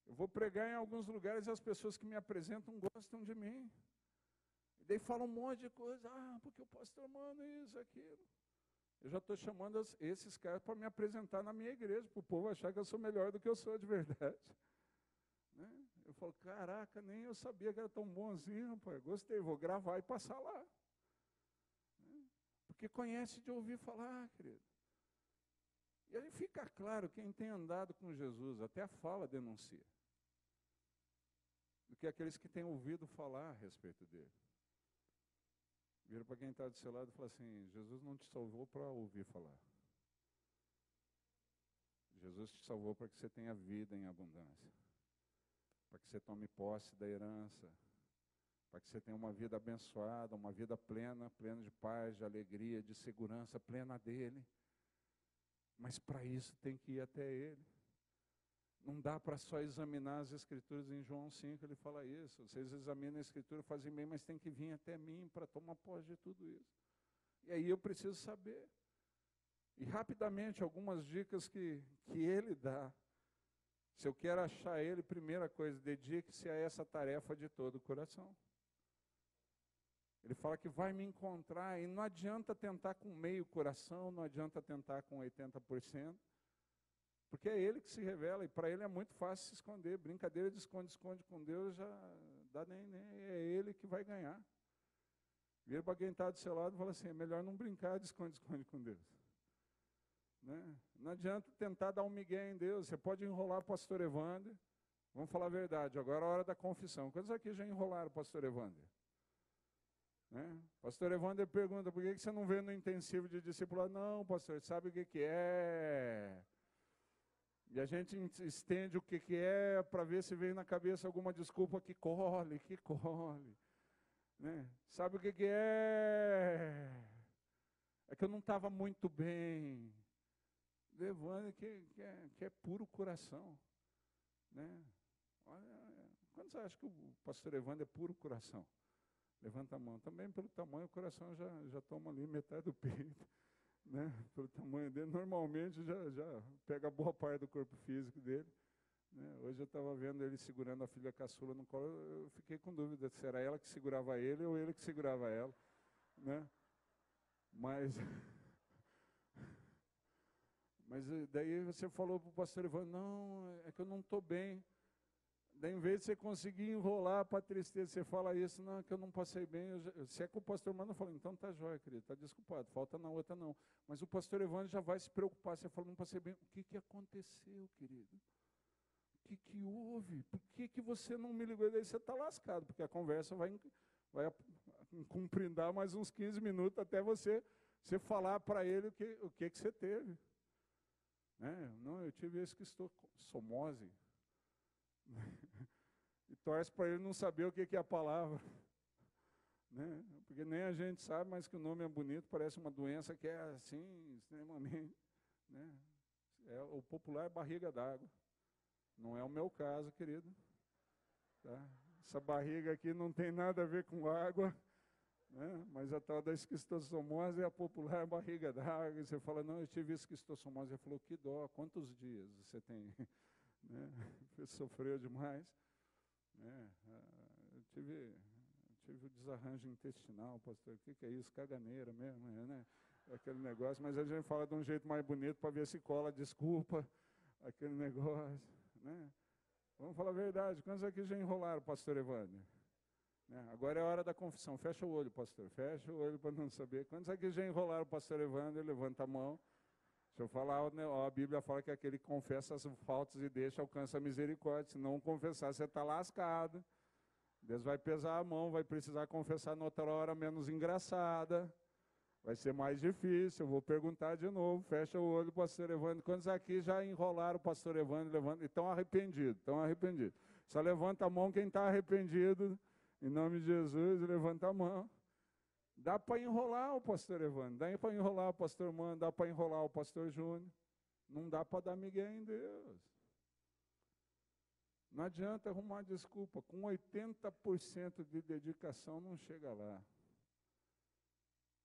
Eu vou pregar em alguns lugares e as pessoas que me apresentam gostam de mim. E daí falam um monte de coisa. Porque o pastor manda isso, aquilo. Eu já estou chamando esses caras para me apresentar na minha igreja, para o povo achar que eu sou melhor do que eu sou de verdade. Né? Eu falo, caraca, nem eu sabia que era tão bom assim, rapaz. Gostei, vou gravar e passar lá. Né? Porque conhece de ouvir falar, querido. E aí fica claro, quem tem andado com Jesus, até a fala denuncia. Do que aqueles que têm ouvido falar a respeito dele. Vira para quem está do seu lado e fala assim, Jesus não te salvou para ouvir falar. Jesus te salvou para que você tenha vida em abundância. Para que você tome posse da herança. Para que você tenha uma vida abençoada, uma vida plena, plena de paz, de alegria, de segurança, plena dele. Mas para isso tem que ir até ele. Não dá para só examinar as Escrituras. Em João 5 ele fala isso. Vocês examinam a Escritura, fazem bem, mas tem que vir até mim para tomar posse de tudo isso. E aí eu preciso saber. E rapidamente, algumas dicas que ele dá. Se eu quero achar ele, primeira coisa, dedique-se a essa tarefa de todo o coração. Ele fala que vai me encontrar, e não adianta tentar com meio coração, não adianta tentar com 80%. Porque é ele que se revela, e para ele é muito fácil se esconder. Brincadeira de esconde-esconde com Deus, já dá nem é ele que vai ganhar. Vira para quem está do seu lado e fala assim, é melhor não brincar de esconde-esconde com Deus. Né? Não adianta tentar dar um migué em Deus, você pode enrolar o pastor Evandro. Vamos falar a verdade, agora é a hora da confissão. Quantos aqui já enrolaram o pastor Evandro? Né? Pastor Evandro pergunta, por que você não vê no intensivo de discipulado? Não, pastor, sabe o que é? E a gente estende o que é para ver se vem na cabeça alguma desculpa que colhe. Né? Sabe o que é? É que eu não estava muito bem. Evandro que é puro coração. Né? Olha, quando você acha que o pastor Evandro é puro coração? Levanta a mão. Também pelo tamanho, o coração já toma ali metade do peito. Né? Pelo tamanho dele, normalmente já pega boa parte do corpo físico dele. Né? Hoje eu estava vendo ele segurando a filha caçula no colo, eu fiquei com dúvida se era ela que segurava ele ou ele que segurava ela. Né? Mas daí você falou para o pastor Ivan, não, é que eu não estou bem. Daí, em vez de você conseguir enrolar para a tristeza, você fala isso, não, é que eu não passei bem. Se é que o pastor Mano fala, então tá jóia, querido, tá desculpado, falta na outra não. Mas o pastor Evandro já vai se preocupar, você fala, não passei bem. O que aconteceu, querido? O que houve? Por que você não me ligou? Daí você está lascado, porque a conversa vai cumpridar mais uns 15 minutos até você falar para ele o que você teve. Né? Não, eu tive esquistossomose. E torce para ele não saber o que é a palavra. Né? Porque nem a gente sabe, mas que o nome é bonito, parece uma doença que é assim, extremamente. Né? É o popular barriga d'água. Não é o meu caso, querido. Tá? Essa barriga aqui não tem nada a ver com água. Né? Mas a tal da esquistossomose é a popular barriga d'água. E você fala, não, eu tive esquistossomose. Ele falou, que dó, quantos dias você tem? Né? Você sofreu demais. Né? Eu tive o desarranjo intestinal, pastor. O que é isso? Caganeira mesmo, né? Aquele negócio. Mas a gente fala de um jeito mais bonito para ver se cola, desculpa, aquele negócio. Né? Vamos falar a verdade. Quantos aqui já enrolaram, pastor Evandro? Né? Agora é a hora da confissão. Fecha o olho, pastor. Fecha o olho para não saber. Quantos aqui já enrolaram o pastor Evandro? Levanta a mão. Se eu falar, a Bíblia fala que aquele que confessa as faltas e deixa, alcança a misericórdia. Se não confessar, você está lascado. Deus vai pesar a mão, vai precisar confessar noutra hora menos engraçada. Vai ser mais difícil, eu vou perguntar de novo. Fecha o olho, pastor Evandro. Quantos aqui já enrolaram o pastor Evandro? E estão arrependidos, Só levanta a mão quem está arrependido. Em nome de Jesus, levanta a mão. Dá para enrolar o pastor Evandro, dá para enrolar o pastor Mano, dá para enrolar o pastor Júnior. Não dá para dar migué em Deus. Não adianta arrumar desculpa, com 80% de dedicação não chega lá.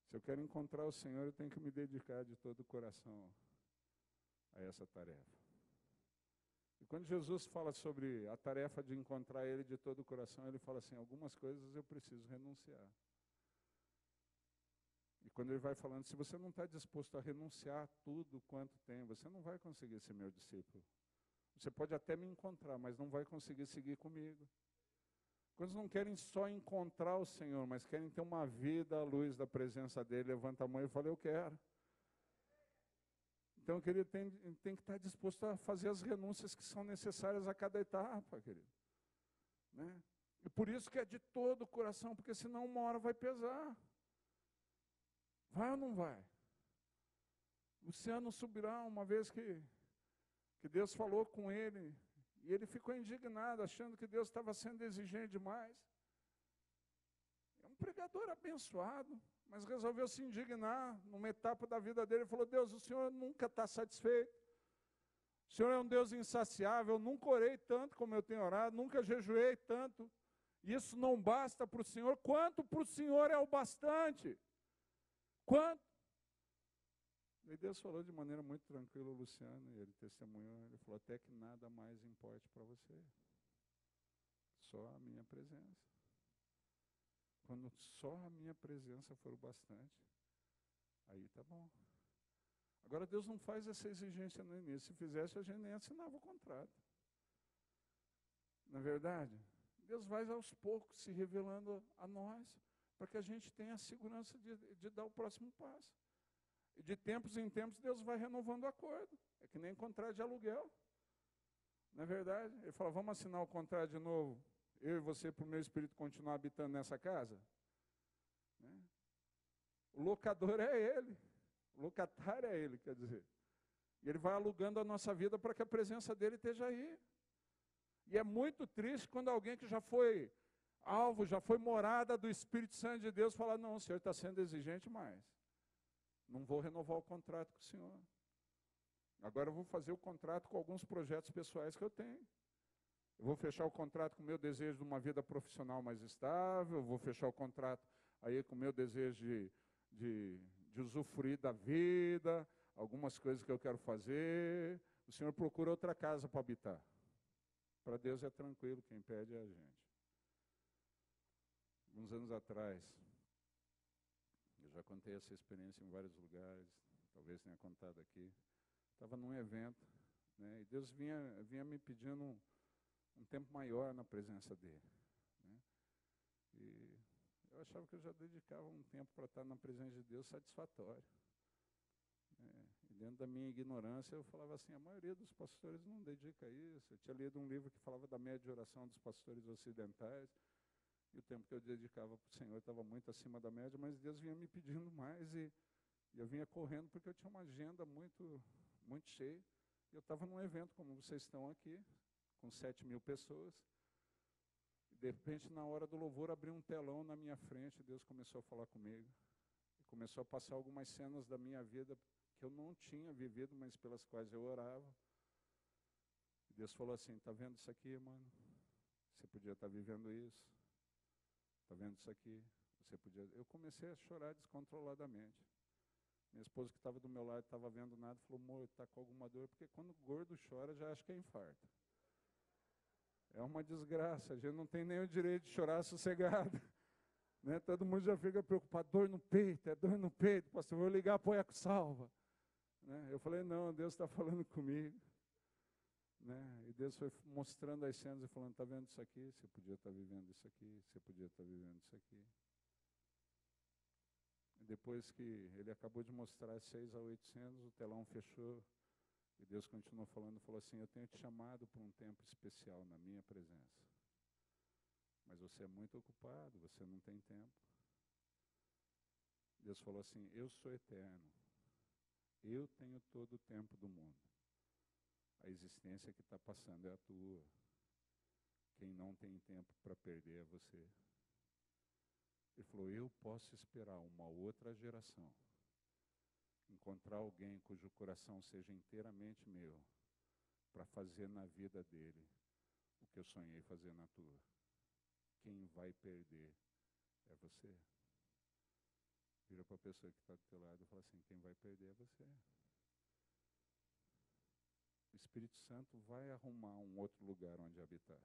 Se eu quero encontrar o Senhor, eu tenho que me dedicar de todo o coração a essa tarefa. E quando Jesus fala sobre a tarefa de encontrar Ele de todo o coração, Ele fala assim, algumas coisas eu preciso renunciar. E quando Ele vai falando, se você não está disposto a renunciar a tudo quanto tem, você não vai conseguir ser meu discípulo. Você pode até me encontrar, mas não vai conseguir seguir comigo. Quando não querem só encontrar o Senhor, mas querem ter uma vida à luz da presença dEle, levanta a mão e fala, eu quero. Então, querido, tem que estar disposto a fazer as renúncias que são necessárias a cada etapa, querido. Né? E por isso que é de todo o coração, porque senão uma hora vai pesar. Vai ou não vai? Luciano Subirá, uma vez que Deus falou com ele, e ele ficou indignado, achando que Deus estava sendo exigente demais. É um pregador abençoado, mas resolveu se indignar numa etapa da vida dele. Ele falou, Deus, o Senhor nunca está satisfeito. O Senhor é um Deus insaciável, eu nunca orei tanto como eu tenho orado, nunca jejuei tanto. Isso não basta para o Senhor, quanto para o Senhor é o bastante. Quanto? E Deus falou de maneira muito tranquila, Luciano, e ele testemunhou, ele falou, até que nada mais importe para você. Só a minha presença. Quando só a minha presença for o bastante, aí tá bom. Agora Deus não faz essa exigência no início. Se fizesse, a gente nem assinava o contrato. Não é verdade? Deus vai aos poucos se revelando a nós, para que a gente tenha a segurança de dar o próximo passo. E de tempos em tempos, Deus vai renovando o acordo. É que nem contrato de aluguel. Não é verdade? Ele fala, vamos assinar o contrato de novo, eu e você, para o meu espírito continuar habitando nessa casa? Né? O locador é ele. O locatário é ele, quer dizer. E ele vai alugando a nossa vida para que a presença dele esteja aí. E é muito triste quando alguém que já foi alvo, já foi morada do Espírito Santo de Deus, fala, não, o Senhor está sendo exigente mais. Não vou renovar o contrato com o Senhor. Agora eu vou fazer o contrato com alguns projetos pessoais que eu tenho. Eu vou fechar o contrato com o meu desejo de uma vida profissional mais estável, eu vou fechar o contrato aí com o meu desejo de usufruir da vida, algumas coisas que eu quero fazer. O Senhor procura outra casa para habitar. Para Deus é tranquilo, quem pede é a gente. Alguns anos atrás, eu já contei essa experiência em vários lugares, talvez tenha contado aqui. Estava num evento, né, e Deus vinha me pedindo um tempo maior na presença dEle. Né, e eu achava que eu já dedicava um tempo para estar na presença de Deus satisfatório. E dentro da minha ignorância, eu falava assim, a maioria dos pastores não dedica isso. Eu tinha lido um livro que falava da média de oração dos pastores ocidentais, e o tempo que eu dedicava para o Senhor estava muito acima da média, mas Deus vinha me pedindo mais, e eu vinha correndo porque eu tinha uma agenda muito cheia. Eu estava num evento como vocês estão aqui, com 7.000 pessoas, e de repente, na hora do louvor, abriu um telão na minha frente, e Deus começou a falar comigo, e começou a passar algumas cenas da minha vida que eu não tinha vivido, mas pelas quais eu orava. E Deus falou assim, está vendo isso aqui, mano? Você podia estar vivendo isso. Está vendo isso aqui? Você podia... Eu comecei a chorar descontroladamente. Minha esposa que estava do meu lado, estava vendo nada, falou, amor, está com alguma dor? Porque quando o gordo chora, já acha que é infarto. É uma desgraça, a gente não tem nem o direito de chorar sossegado. Né? Todo mundo já fica preocupado, dor no peito, é dor no peito, pastor, vou ligar para o Eco Salva. Né? Eu falei, não, Deus está falando comigo. Né? E Deus foi mostrando as cenas e falando, está vendo isso aqui? Você podia estar vivendo isso aqui, você podia estar vivendo isso aqui. E depois que ele acabou de mostrar 6 a 8 cenas, o telão fechou, e Deus continuou falando, falou assim, eu tenho te chamado para um tempo especial na minha presença. Mas você é muito ocupado, você não tem tempo. Deus falou assim, eu sou eterno. Eu tenho todo o tempo do mundo. A existência que está passando é a tua. Quem não tem tempo para perder é você. Ele falou, eu posso esperar uma outra geração, encontrar alguém cujo coração seja inteiramente meu, para fazer na vida dele o que eu sonhei fazer na tua. Quem vai perder é você. Vira para a pessoa que está do teu lado e fala assim, quem vai perder é você. O Espírito Santo vai arrumar um outro lugar onde habitar.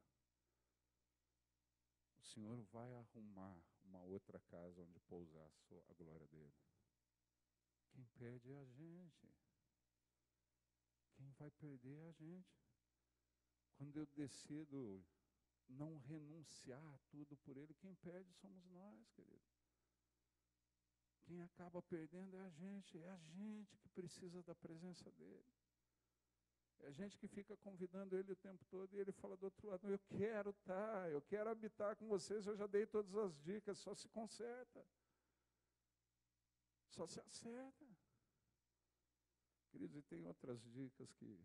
O Senhor vai arrumar uma outra casa onde pousar a glória dele. Quem perde é a gente. Quem vai perder é a gente. Quando eu decido não renunciar a tudo por ele, quem perde somos nós, querido. Quem acaba perdendo é a gente que precisa da presença dele. É a gente que fica convidando ele o tempo todo e ele fala do outro lado, eu quero estar, eu quero habitar com vocês, eu já dei todas as dicas, só se conserta. Só se acerta. Queridos, e tem outras dicas que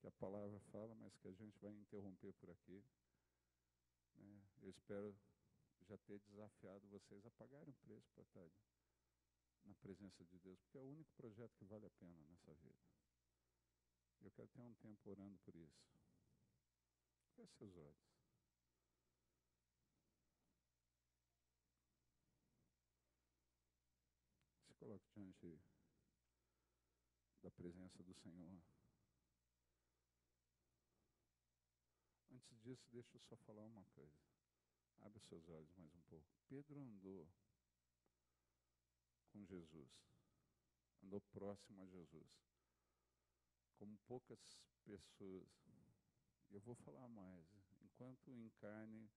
a palavra fala, mas que a gente vai interromper por aqui. Né? Eu espero já ter desafiado vocês a pagarem um preço para estar na presença de Deus, porque é o único projeto que vale a pena nessa vida. Eu quero ter um tempo orando por isso. Feche seus olhos. Se coloque diante da presença do Senhor. Antes disso, deixa eu só falar uma coisa. Abre os seus olhos mais um pouco. Pedro andou com Jesus. Andou próximo a Jesus. Como poucas pessoas, eu vou falar mais, enquanto em carne,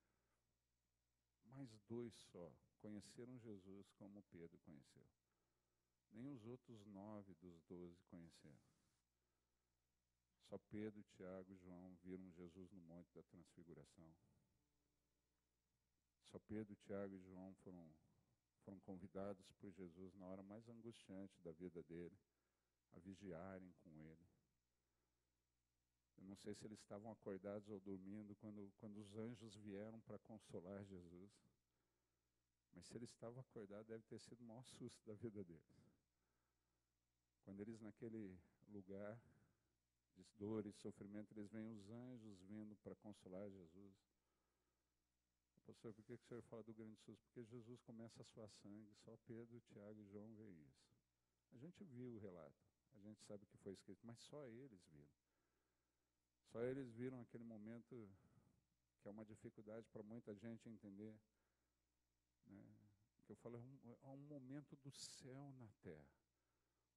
mais 2 só conheceram Jesus como Pedro conheceu. Nem os outros 9 dos 12 conheceram. Só Pedro, Tiago e João viram Jesus no Monte da Transfiguração. Só Pedro, Tiago e João foram convidados por Jesus na hora mais angustiante da vida dele, a vigiarem com ele. Eu não sei se eles estavam acordados ou dormindo quando os anjos vieram para consolar Jesus. Mas se eles estavam acordados, deve ter sido o maior susto da vida deles. Quando eles naquele lugar de dor e sofrimento, eles veem os anjos vindo para consolar Jesus. Pastor, por que o senhor fala do grande susto? Porque Jesus começa a suar sangue, só Pedro, Tiago e João veem isso. A gente viu o relato, a gente sabe o que foi escrito, mas só eles viram. Só eles viram aquele momento que é uma dificuldade para muita gente entender. Né? Que eu falo, é um momento do céu na terra.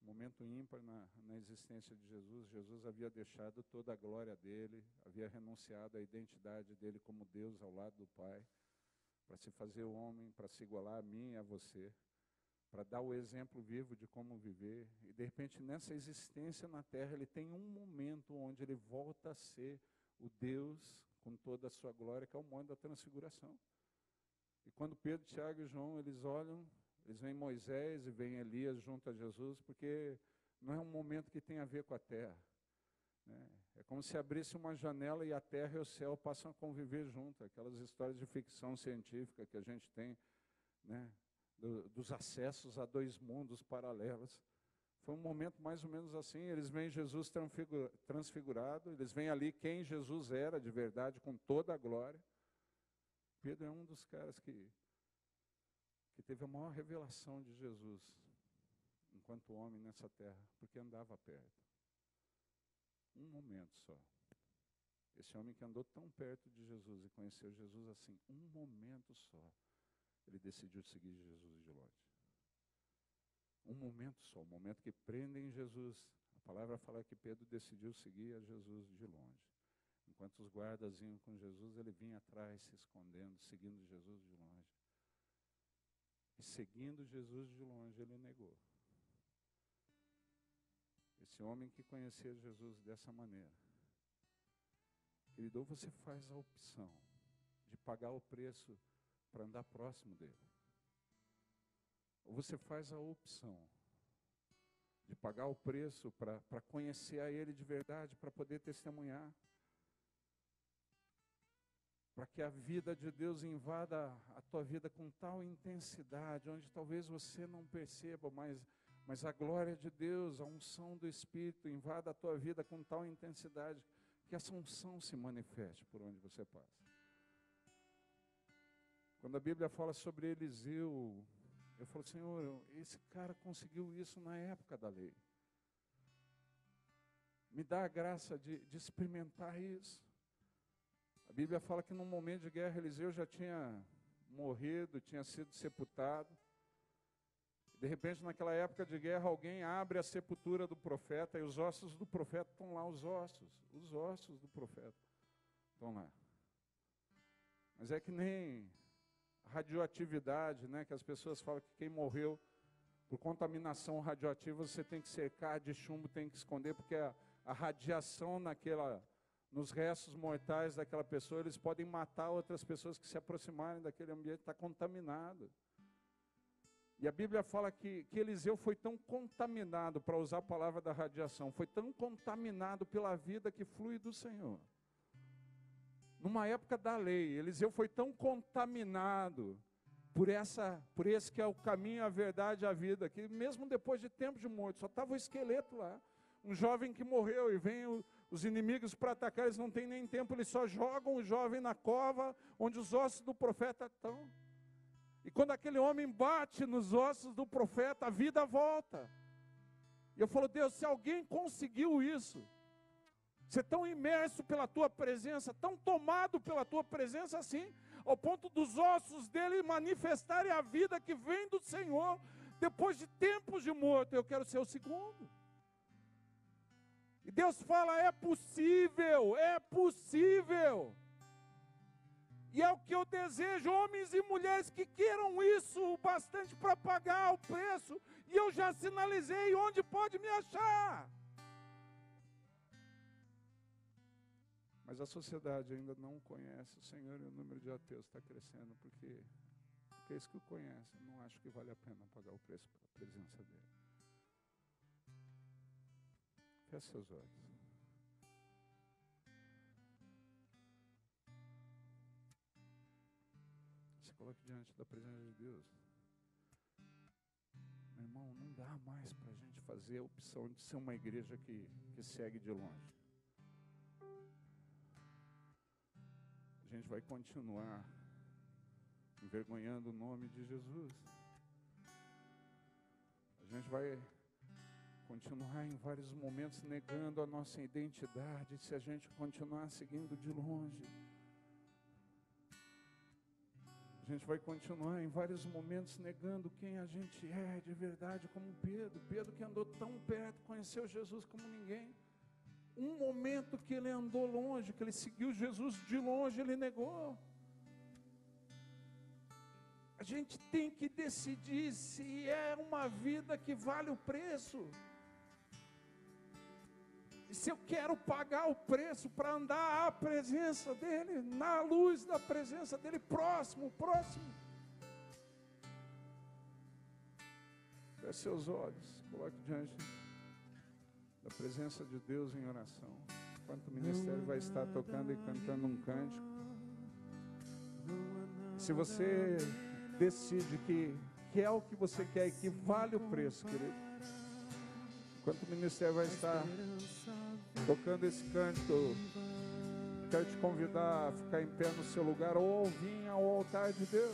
Um momento ímpar na existência de Jesus. Jesus havia deixado toda a glória dele, havia renunciado à identidade dele como Deus ao lado do Pai, para se fazer homem, para se igualar a mim e a você, para dar o exemplo vivo de como viver. E de repente nessa existência na terra ele tem um momento onde ele volta a ser o Deus com toda a sua glória, que é o Monte da Transfiguração. E quando Pedro, Tiago e João, eles olham, eles veem Moisés e veem Elias junto a Jesus, porque não é um momento que tem a ver com a terra. Né? É como se abrisse uma janela e a terra e o céu passam a conviver junto. Aquelas histórias de ficção científica que a gente tem, né? Dos acessos a 2 mundos paralelos. Foi um momento mais ou menos assim, eles veem Jesus transfigurado, eles veem ali quem Jesus era de verdade, com toda a glória. Pedro é um dos caras que teve a maior revelação de Jesus, enquanto homem nessa terra, porque andava perto. Um momento só. Esse homem que andou tão perto de Jesus e conheceu Jesus assim, um momento só. Ele decidiu seguir Jesus de longe. Um momento só, um momento que prendem Jesus. A palavra fala que Pedro decidiu seguir a Jesus de longe. Enquanto os guardas iam com Jesus, ele vinha atrás, se escondendo, seguindo Jesus de longe. E seguindo Jesus de longe, ele negou. Esse homem que conhecia Jesus dessa maneira. Querido, ou você faz a opção de pagar o preço para andar próximo dele. Ou você faz a opção de pagar o preço para conhecer a ele de verdade, para poder testemunhar. Para que a vida de Deus invada a tua vida com tal intensidade, onde talvez você não perceba, mas a glória de Deus, a unção do Espírito invada a tua vida com tal intensidade, que essa unção se manifeste por onde você passa. Quando a Bíblia fala sobre Eliseu, eu falo, Senhor, esse cara conseguiu isso na época da lei. Me dá a graça de experimentar isso. A Bíblia fala que num momento de guerra, Eliseu já tinha morrido, tinha sido sepultado. De repente, naquela época de guerra, alguém abre a sepultura do profeta e os ossos do profeta estão lá, os ossos do profeta estão lá. Mas é que nem radioatividade, né, que as pessoas falam que quem morreu por contaminação radioativa, você tem que cercar de chumbo, tem que esconder, porque a radiação nos restos mortais daquela pessoa, eles podem matar outras pessoas que se aproximarem daquele ambiente, está contaminado. E a Bíblia fala que Eliseu foi tão contaminado, para usar a palavra da radiação, foi tão contaminado pela vida que flui do Senhor. Numa época da lei, Eliseu foi tão contaminado por esse que é o caminho, a verdade e a vida, que mesmo depois de tempo de morto, só estava o esqueleto lá. Um jovem que morreu e vem os inimigos para atacar, eles não têm nem tempo, eles só jogam o jovem na cova onde os ossos do profeta estão. E quando aquele homem bate nos ossos do profeta, a vida volta. E eu falo, Deus, se alguém conseguiu isso, ser tão imerso pela tua presença, tão tomado pela tua presença assim, ao ponto dos ossos dele manifestarem a vida que vem do Senhor, depois de tempos de morto, eu quero ser o segundo. E Deus fala, é possível, é possível. E é o que eu desejo, homens e mulheres que queiram isso o bastante para pagar o preço. E eu já sinalizei onde pode me achar. Mas a sociedade ainda não conhece o Senhor e o número de ateus está crescendo, porque aqueles que o conhecem não acham que vale a pena pagar o preço pela presença dele. Feche seus olhos. Se coloque diante da presença de Deus. Meu irmão, não dá mais para a gente fazer a opção de ser uma igreja que segue de longe. A gente vai continuar envergonhando o nome de Jesus. A gente vai continuar em vários momentos negando a nossa identidade, se a gente continuar seguindo de longe. A gente vai continuar em vários momentos negando quem a gente é de verdade, como Pedro. Pedro que andou tão perto, conheceu Jesus como ninguém. Um momento que ele andou longe, que ele seguiu Jesus de longe, ele negou. A gente tem que decidir se é uma vida que vale o preço. E se eu quero pagar o preço para andar à presença dele, na luz da presença dele, próximo. Feche seus olhos, coloque diante da presença de Deus em oração. Enquanto o ministério vai estar tocando e cantando um cântico. Se você decide que é o que você quer e que vale o preço, querido. Enquanto o ministério vai estar tocando esse cântico, quero te convidar a ficar em pé no seu lugar ou vir ao altar de Deus.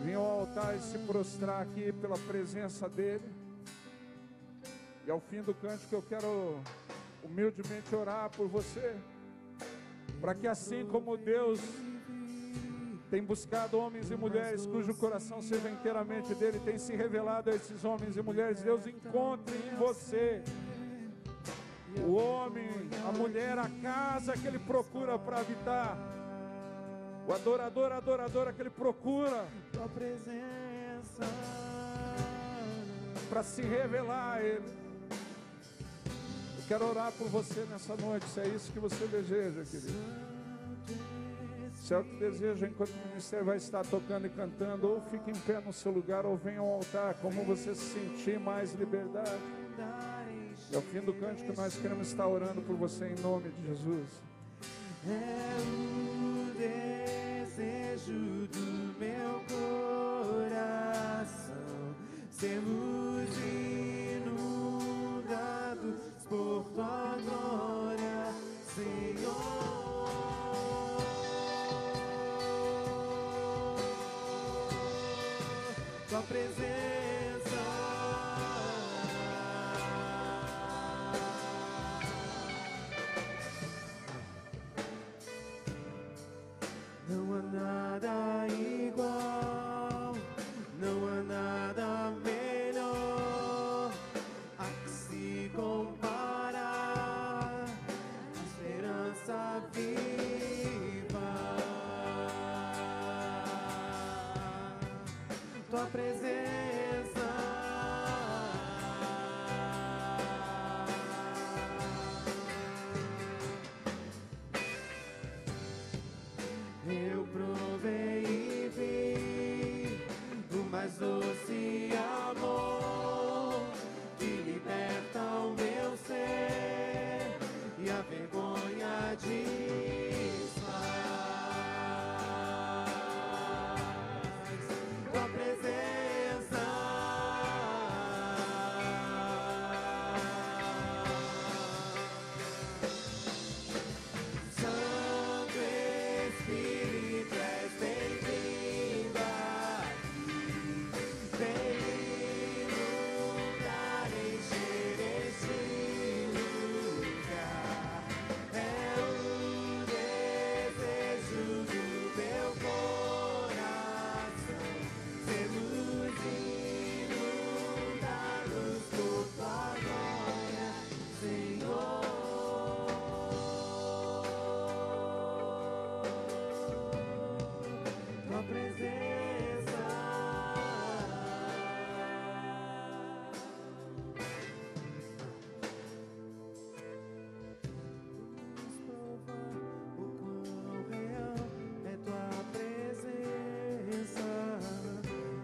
Vir ao altar e se prostrar aqui pela presença dele. E ao fim do cântico eu quero humildemente orar por você, para que assim como Deus tem buscado homens e mulheres cujo coração seja inteiramente dele, tem se revelado a esses homens e mulheres, Deus encontre em você o homem, a mulher, a casa que ele procura para habitar, o adorador, a adoradora que ele procura para se revelar a ele. Eu quero orar por você nessa noite, se é isso que você deseja, querido. Se é o que deseja, enquanto o ministério vai estar tocando e cantando, ou fique em pé no seu lugar, ou venha ao altar, como você se sentir mais liberdade. E ao fim do cântico nós queremos estar orando por você em nome de Jesus. É o desejo do meu coração, sermos inundados por tua glória. presença. Não há nada igual, não há nada melhor a que se compara, esperança viva. Tua presença, eu provei e vi do mais doce amor que liberta o meu ser e a vergonha desfaz. Tua presença, Santo Espírito, és bem-vindo aqui. Vem inundar, encher este lugar. É o desejo do meu coração. Sermos inundados por tua glória, Senhor. Tua presença, vamos provar o quão real é tua presença.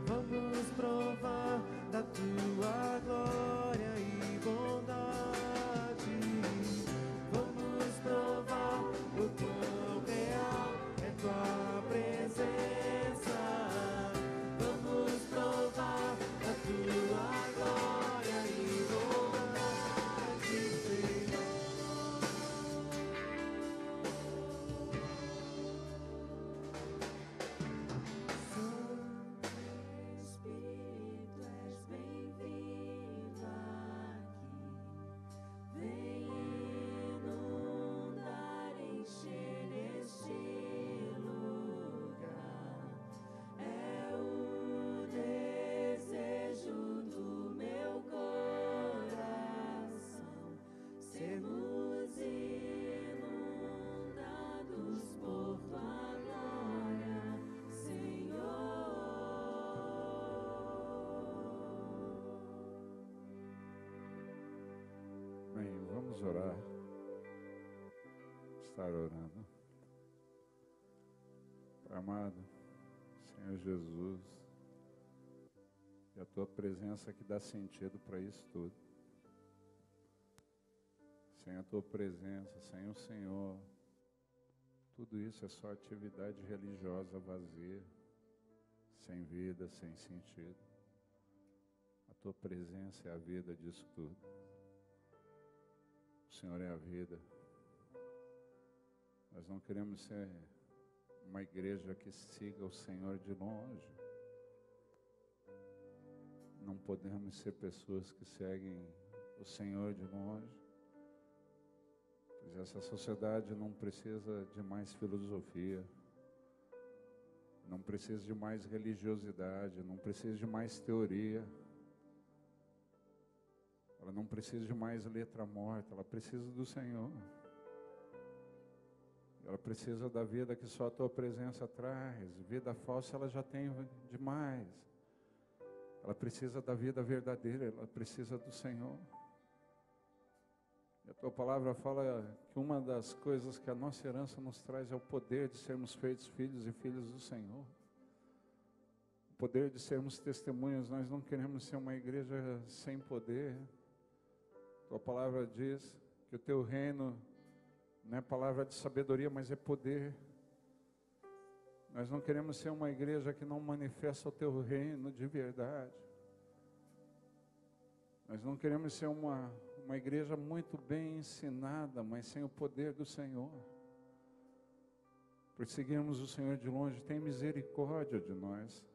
Vamos provar da tua glória e bondade. Vamos provar o quão real é tua presença. Vamos provar da tua glória e bondade, Senhor. Santo Espírito, és bem-vindo aqui. Vem inundar, encher este lugar. É o desejo do meu coração, sermos inundados por tua glória, Senhor. Bem, vamos orar. Estar orando. Pai amado, Senhor Jesus, e a tua presença que dá sentido para isso tudo. Sem a tua presença, sem o Senhor, tudo isso é só atividade religiosa vazia, sem vida, sem sentido. A tua presença é a vida disso tudo. O Senhor é a vida. Nós não queremos ser uma igreja que siga o Senhor de longe. Não podemos ser pessoas que seguem o Senhor de longe. Pois essa sociedade não precisa de mais filosofia, não precisa de mais religiosidade, não precisa de mais teoria. Ela não precisa de mais letra morta, ela precisa do Senhor. Ela precisa da vida que só a tua presença traz. Vida falsa ela já tem demais. Ela precisa da vida verdadeira, ela precisa do Senhor. E a tua palavra fala que uma das coisas que a nossa herança nos traz é o poder de sermos feitos filhos e filhas do Senhor. O poder de sermos testemunhas. Nós não queremos ser uma igreja sem poder. Tua palavra diz que o teu reino não é palavra de sabedoria, mas é poder. Nós não queremos ser uma igreja que não manifesta o teu reino de verdade. Nós não queremos ser uma igreja muito bem ensinada, mas sem o poder do Senhor. Por seguirmos o Senhor de longe, tem misericórdia de nós.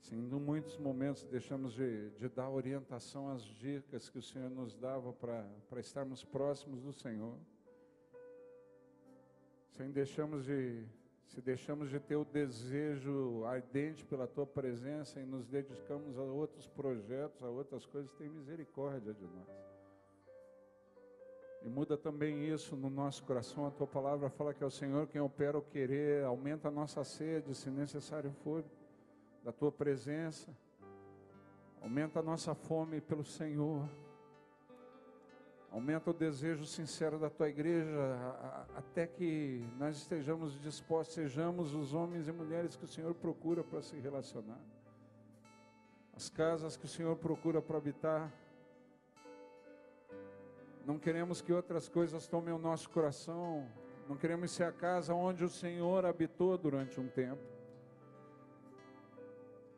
Sim, em muitos momentos deixamos de dar orientação às dicas que o Senhor nos dava para estarmos próximos do Senhor. Se deixamos de ter o desejo ardente pela Tua presença e nos dedicamos a outros projetos, a outras coisas, tem misericórdia de nós. E muda também isso no nosso coração. A Tua palavra fala que é o Senhor quem opera o querer, aumenta a nossa sede, se necessário for, da Tua presença. Aumenta a nossa fome pelo Senhor. Aumenta o desejo sincero da Tua igreja, até que nós estejamos dispostos, sejamos os homens e mulheres que o Senhor procura para se relacionar. As casas que o Senhor procura para habitar. Não queremos que outras coisas tomem o nosso coração. Não queremos ser a casa onde o Senhor habitou durante um tempo.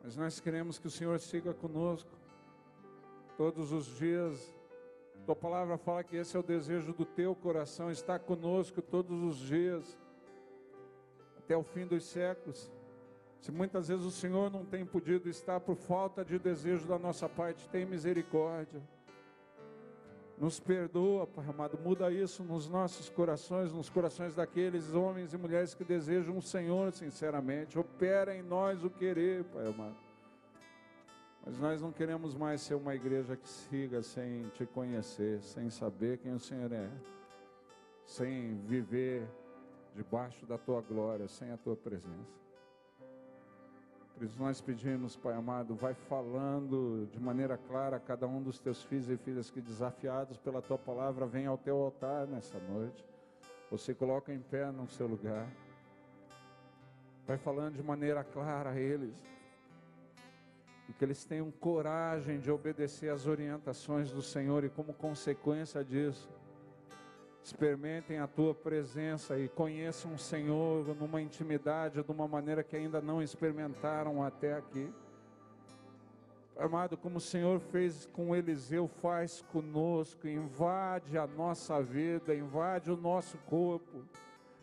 Mas nós queremos que o Senhor siga conosco todos os dias. Tua palavra fala que esse é o desejo do Teu coração, estar conosco todos os dias, até o fim dos séculos. Se muitas vezes o Senhor não tem podido estar por falta de desejo da nossa parte, tem misericórdia. Nos perdoa, Pai amado, muda isso nos nossos corações, nos corações daqueles homens e mulheres que desejam o Senhor sinceramente. Opera em nós o querer, Pai amado. Mas nós não queremos mais ser uma igreja que siga sem Te conhecer, sem saber quem o Senhor é, sem viver debaixo da Tua glória, sem a Tua presença. Por isso nós pedimos, Pai amado, vai falando de maneira clara a cada um dos Teus filhos e filhas que, desafiados pela Tua palavra, vem ao Teu altar nessa noite. Você coloca em pé no seu lugar. Vai falando de maneira clara a eles. E que eles tenham coragem de obedecer às orientações do Senhor e, como consequência disso, experimentem a Tua presença e conheçam o Senhor numa intimidade, de uma maneira que ainda não experimentaram até aqui. Amado, como o Senhor fez com Eliseu, faz conosco, invade a nossa vida, invade o nosso corpo,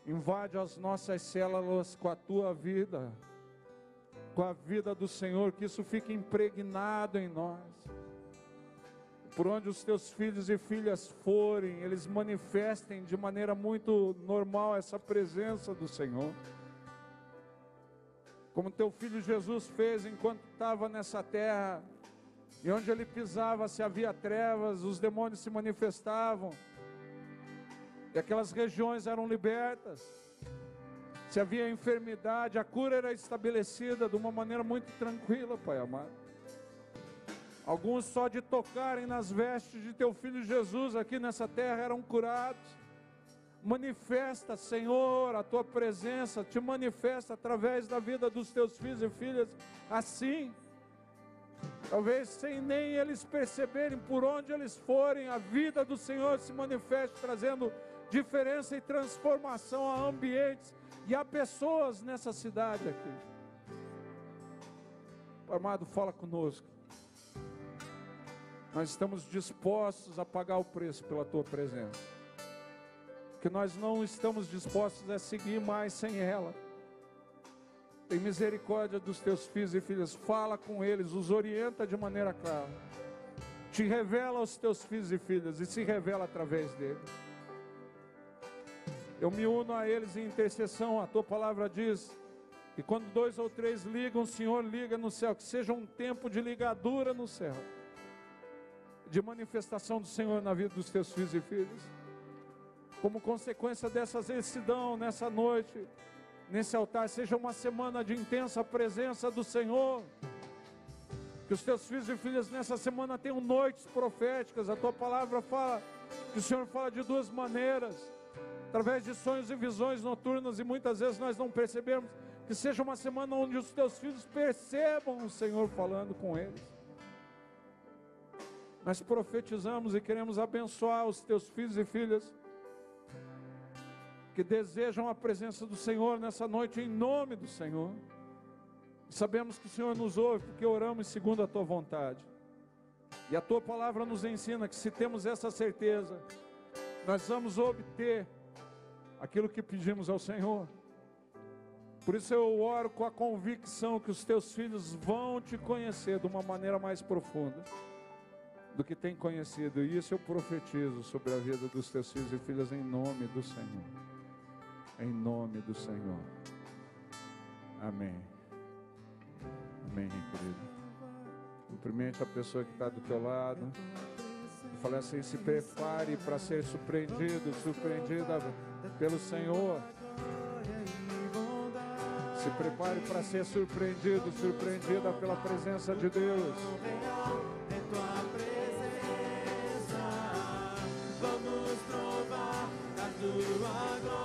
invade as nossas células com a Tua vida, com a vida do Senhor, que isso fique impregnado em nós. Por onde os Teus filhos e filhas forem, eles manifestem de maneira muito normal essa presença do Senhor. Como Teu Filho Jesus fez enquanto estava nessa terra, e onde Ele pisava, se havia trevas, os demônios se manifestavam, e aquelas regiões eram libertas. Se havia enfermidade, a cura era estabelecida de uma maneira muito tranquila, Pai amado. Alguns só de tocarem nas vestes de Teu Filho Jesus aqui nessa terra eram curados. Manifesta, Senhor, a Tua presença, Te manifesta através da vida dos Teus filhos e filhas, assim. Talvez sem nem eles perceberem, por onde eles forem, a vida do Senhor se manifeste, trazendo diferença e transformação a ambientes e há pessoas nessa cidade aqui. Pai amado, fala conosco. Nós estamos dispostos a pagar o preço pela Tua presença. O que nós não estamos dispostos a seguir mais sem ela. Tem misericórdia dos Teus filhos e filhas. Fala com eles, os orienta de maneira clara. Te revela aos Teus filhos e filhas e se revela através deles. Eu me uno a eles em intercessão. A Tua palavra diz que quando 2 ou 3 ligam, o Senhor liga no céu. Que seja um tempo de ligadura no céu, de manifestação do Senhor na vida dos Teus filhos e filhas. Como consequência dessa exercidão nessa noite, nesse altar, seja uma semana de intensa presença do Senhor. Que os Teus filhos e filhas nessa semana tenham noites proféticas. A Tua palavra fala que o Senhor fala de 2 maneiras. Através de sonhos e visões noturnas, e muitas vezes nós não percebemos. Que seja uma semana onde os Teus filhos percebam o Senhor falando com eles. Nós profetizamos e queremos abençoar os Teus filhos e filhas que desejam a presença do Senhor nessa noite, em nome do Senhor. E sabemos que o Senhor nos ouve, porque oramos segundo a Tua vontade. E a Tua palavra nos ensina que se temos essa certeza, nós vamos obter aquilo que pedimos ao Senhor. Por isso eu oro com a convicção que os teus filhos vão te conhecer de uma maneira mais profunda do que tem conhecido. E isso eu profetizo sobre a vida dos teus filhos e filhas em nome do Senhor. Em nome do Senhor. Amém. Amém, querido. Cumprimente a pessoa que está do teu lado. E fale assim: se prepare para ser surpreendido, surpreendida pelo Senhor. Se prepare para ser surpreendido, surpreendida pela presença de Deus. Vamos provar a tua glória.